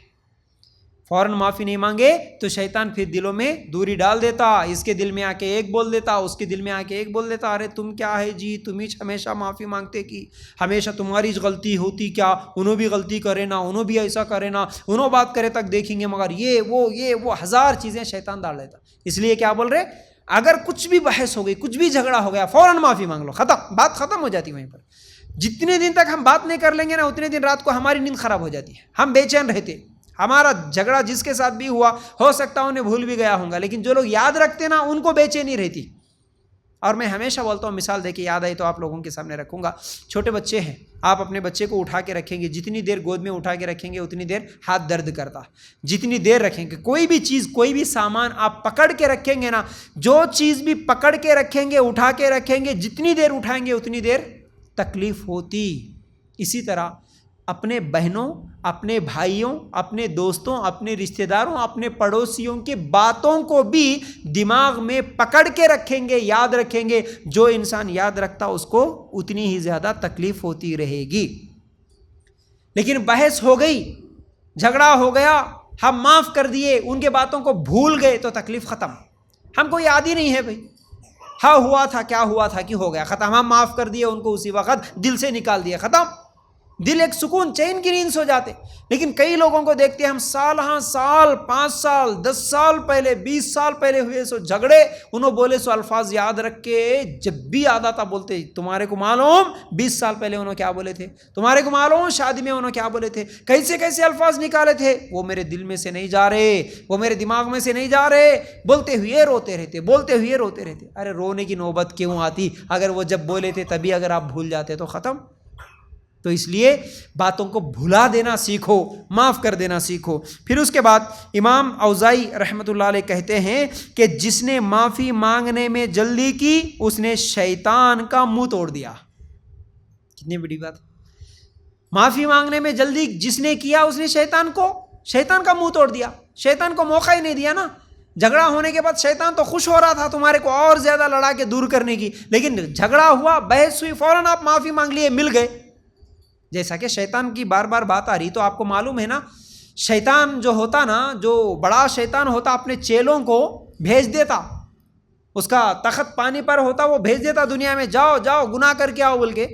فوراً معافی نہیں مانگے تو شیطان پھر دلوں میں دوری ڈال دیتا، اس کے دل میں آ کے ایک بول دیتا، اس کے دل میں آ کے ایک بول دیتا، ارے تم کیا ہے جی، تم ہی ہمیشہ معافی مانگتے کی، ہمیشہ تمہاری غلطی ہوتی کیا، انہوں بھی غلطی کرے نا، انہوں بھی ایسا کرے نا، انہوں بات کرے تک دیکھیں گے، مگر یہ وہ ہزار چیزیں شیطان ڈال دیتا۔ اس لیے کیا بول رہے، اگر کچھ بھی بحث ہو گئی، کچھ بھی جھگڑا ہو گیا، فوراً معافی مانگ لو، ختم، بات ختم ہو جاتی وہیں پر۔ جتنے دن تک ہم بات نہیں کر لیں گے نا، اتنے دن رات کو ہماری نیند خراب ہو جاتی ہے، ہم بے چین رہتے۔ ہمارا جھگڑا جس کے ساتھ بھی ہوا ہو سکتا ہے انہیں بھول بھی گیا ہوں گا، لیکن جو لوگ یاد رکھتے نا ان کو بے چینی رہتی۔ اور میں ہمیشہ بولتا ہوں، مثال دے کے یاد آئی تو آپ لوگوں کے سامنے رکھوں گا، چھوٹے بچے ہیں، آپ اپنے بچے کو اٹھا کے رکھیں گے، جتنی دیر گود میں اٹھا کے رکھیں گے اتنی دیر ہاتھ درد کرتا، جتنی دیر رکھیں گے، کوئی بھی چیز، کوئی بھی سامان آپ پکڑ کے رکھیں گے نا، جو چیز بھی پکڑ کے رکھیں گے، اٹھا کے رکھیں گے، جتنی دیر اٹھائیں گے اتنی دیر تکلیف ہوتی۔ اسی طرح اپنے بہنوں، اپنے بھائیوں، اپنے دوستوں، اپنے رشتہ داروں، اپنے پڑوسیوں کی باتوں کو بھی دماغ میں پکڑ کے رکھیں گے، یاد رکھیں گے۔ جو انسان یاد رکھتا اس کو اتنی ہی زیادہ تکلیف ہوتی رہے گی۔ لیکن بحث ہو گئی، جھگڑا ہو گیا، ہم معاف کر دیے، ان کے باتوں کو بھول گئے تو تکلیف ختم۔ ہم کو یاد ہی نہیں ہے بھائی، ہاں ہوا تھا، کیا ہوا تھا کہ ہو گیا، ختم، ہم معاف کر دیے ان کو، اسی وقت دل سے نکال دیے، ختم۔ دل ایک سکون چین کی نیند سو جاتے. لیکن کئی لوگوں کو دیکھتے ہیں ہم سال 5 سال 10 سال پہلے 20 سال پہلے ہوئے سو جھگڑے, انہوں بولے سو الفاظ یاد رکھ کے جب بھی یاد آتا بولتے تمہارے کو معلوم 20 سال پہلے انہوں کیا بولے تھے, تمہارے کو معلوم شادی میں انہوں کیا بولے تھے, کیسے کیسے الفاظ نکالے تھے, وہ میرے دل میں سے نہیں جا رہے, وہ میرے دماغ میں سے نہیں جا رہے, بولتے ہوئے روتے رہتے, بولتے ہوئے روتے رہتے. ارے رونے کی نوبت کیوں آتی اگر وہ جب بولے تھے تبھی اگر آپ بھول جاتے تو ختم. تو اس لیے باتوں کو بھلا دینا سیکھو, معاف کر دینا سیکھو. پھر اس کے بعد امام اوزاعی رحمۃ اللہ علیہ کہتے ہیں کہ جس نے معافی مانگنے میں جلدی کی اس نے شیطان کا منہ توڑ دیا. کتنی بڑی بات. معافی مانگنے میں جلدی جس نے کیا اس نے شیطان کا منہ توڑ دیا, شیطان کو موقع ہی نہیں دیا نا. جھگڑا ہونے کے بعد شیطان تو خوش ہو رہا تھا تمہارے کو اور زیادہ لڑا کے دور کرنے کی, لیکن جھگڑا ہوا, بحث ہوئی, فوراً آپ معافی مانگ لیے, مل گئے. جیسا کہ شیطان کی بار بار بات آ رہی تو آپ کو معلوم ہے نا, شیطان جو ہوتا نا, جو بڑا شیطان ہوتا اپنے چیلوں کو بھیج دیتا, اس کا تخت پانی پر ہوتا, وہ بھیج دیتا دنیا میں, جاؤ جاؤ گناہ کر کے آؤ بول کے.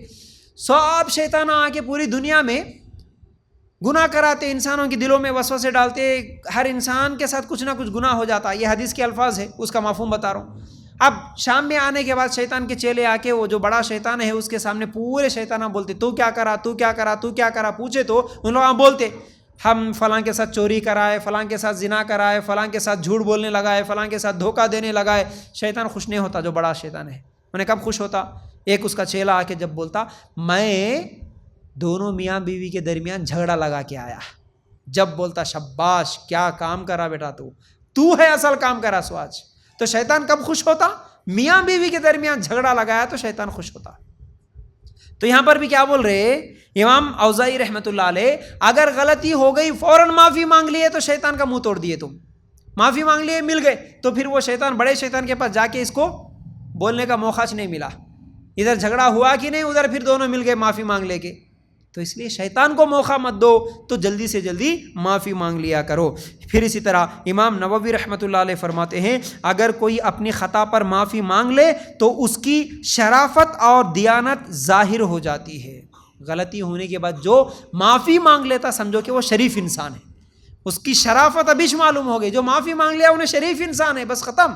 سب شیطان آ کے پوری دنیا میں گناہ کراتے, انسانوں کے دلوں میں وسوسے ڈالتے, ہر انسان کے ساتھ کچھ نہ کچھ گناہ ہو جاتا. یہ حدیث کے الفاظ ہے, اس کا مفہوم بتا رہا ہوں. اب شام میں آنے کے بعد شیطان کے چیلے آ کے وہ جو بڑا شیطان ہے اس کے سامنے پورے شیطانہ بولتے تو کیا کرا, تو کیا کرا, تو کیا کرا, پوچھے تو ان لوگ بولتے ہم فلاں کے ساتھ چوری کرائے, فلاں کے ساتھ زنا کرائے, فلاں کے ساتھ جھوٹ بولنے لگائے, فلاں کے ساتھ دھوکہ دینے لگائے. شیطان خوش نہیں ہوتا, جو بڑا شیطان ہے. انہیں کب خوش ہوتا, ایک اس کا چیلا آ کے جب بولتا میں دونوں میاں بیوی کے درمیان جھگڑا لگا کے آیا, جب بولتا شاباش کیا کام کرا بیٹا, تو ہے اصل کام کرا سو آج. تو شیطان کب خوش ہوتا, میاں بیوی کے درمیان جھگڑا لگایا تو شیطان خوش ہوتا. تو یہاں پر بھی کیا بول رہے امام اوزاعی رحمۃ اللہ علیہ, اگر غلطی ہو گئی فوراً معافی مانگ لیے تو شیطان کا منہ توڑ دیے. تم معافی مانگ لیے, مل گئے, تو پھر وہ شیطان بڑے شیطان کے پاس جا کے اس کو بولنے کا موقع نہیں ملا. ادھر جھگڑا ہوا کہ نہیں, ادھر پھر دونوں مل گئے معافی مانگ لے کے. تو اس لیے شیطان کو موقع مت دو, تو جلدی سے جلدی معافی مانگ لیا کرو. پھر اسی طرح امام نووی رحمۃ اللہ علیہ فرماتے ہیں اگر کوئی اپنی خطا پر معافی مانگ لے تو اس کی شرافت اور دیانت ظاہر ہو جاتی ہے. غلطی ہونے کے بعد جو معافی مانگ لیتا سمجھو کہ وہ شریف انسان ہے, اس کی شرافت ابھی معلوم ہو گئی. جو معافی مانگ لیا انہیں شریف انسان ہے, بس ختم.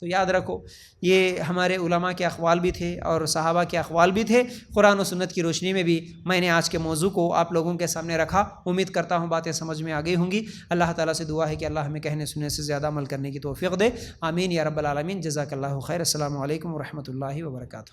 تو یاد رکھو یہ ہمارے علماء کے اقوال بھی تھے اور صحابہ کے اقوال بھی تھے. قرآن و سنت کی روشنی میں بھی میں نے آج کے موضوع کو آپ لوگوں کے سامنے رکھا. امید کرتا ہوں باتیں سمجھ میں آ گئی ہوں گی. اللہ تعالیٰ سے دعا ہے کہ اللہ ہمیں کہنے سننے سے زیادہ عمل کرنے کی توفیق دے. آمین یا رب العالمین. جزاک اللہ خیر. السلام علیکم ورحمۃ اللہ وبرکاتہ.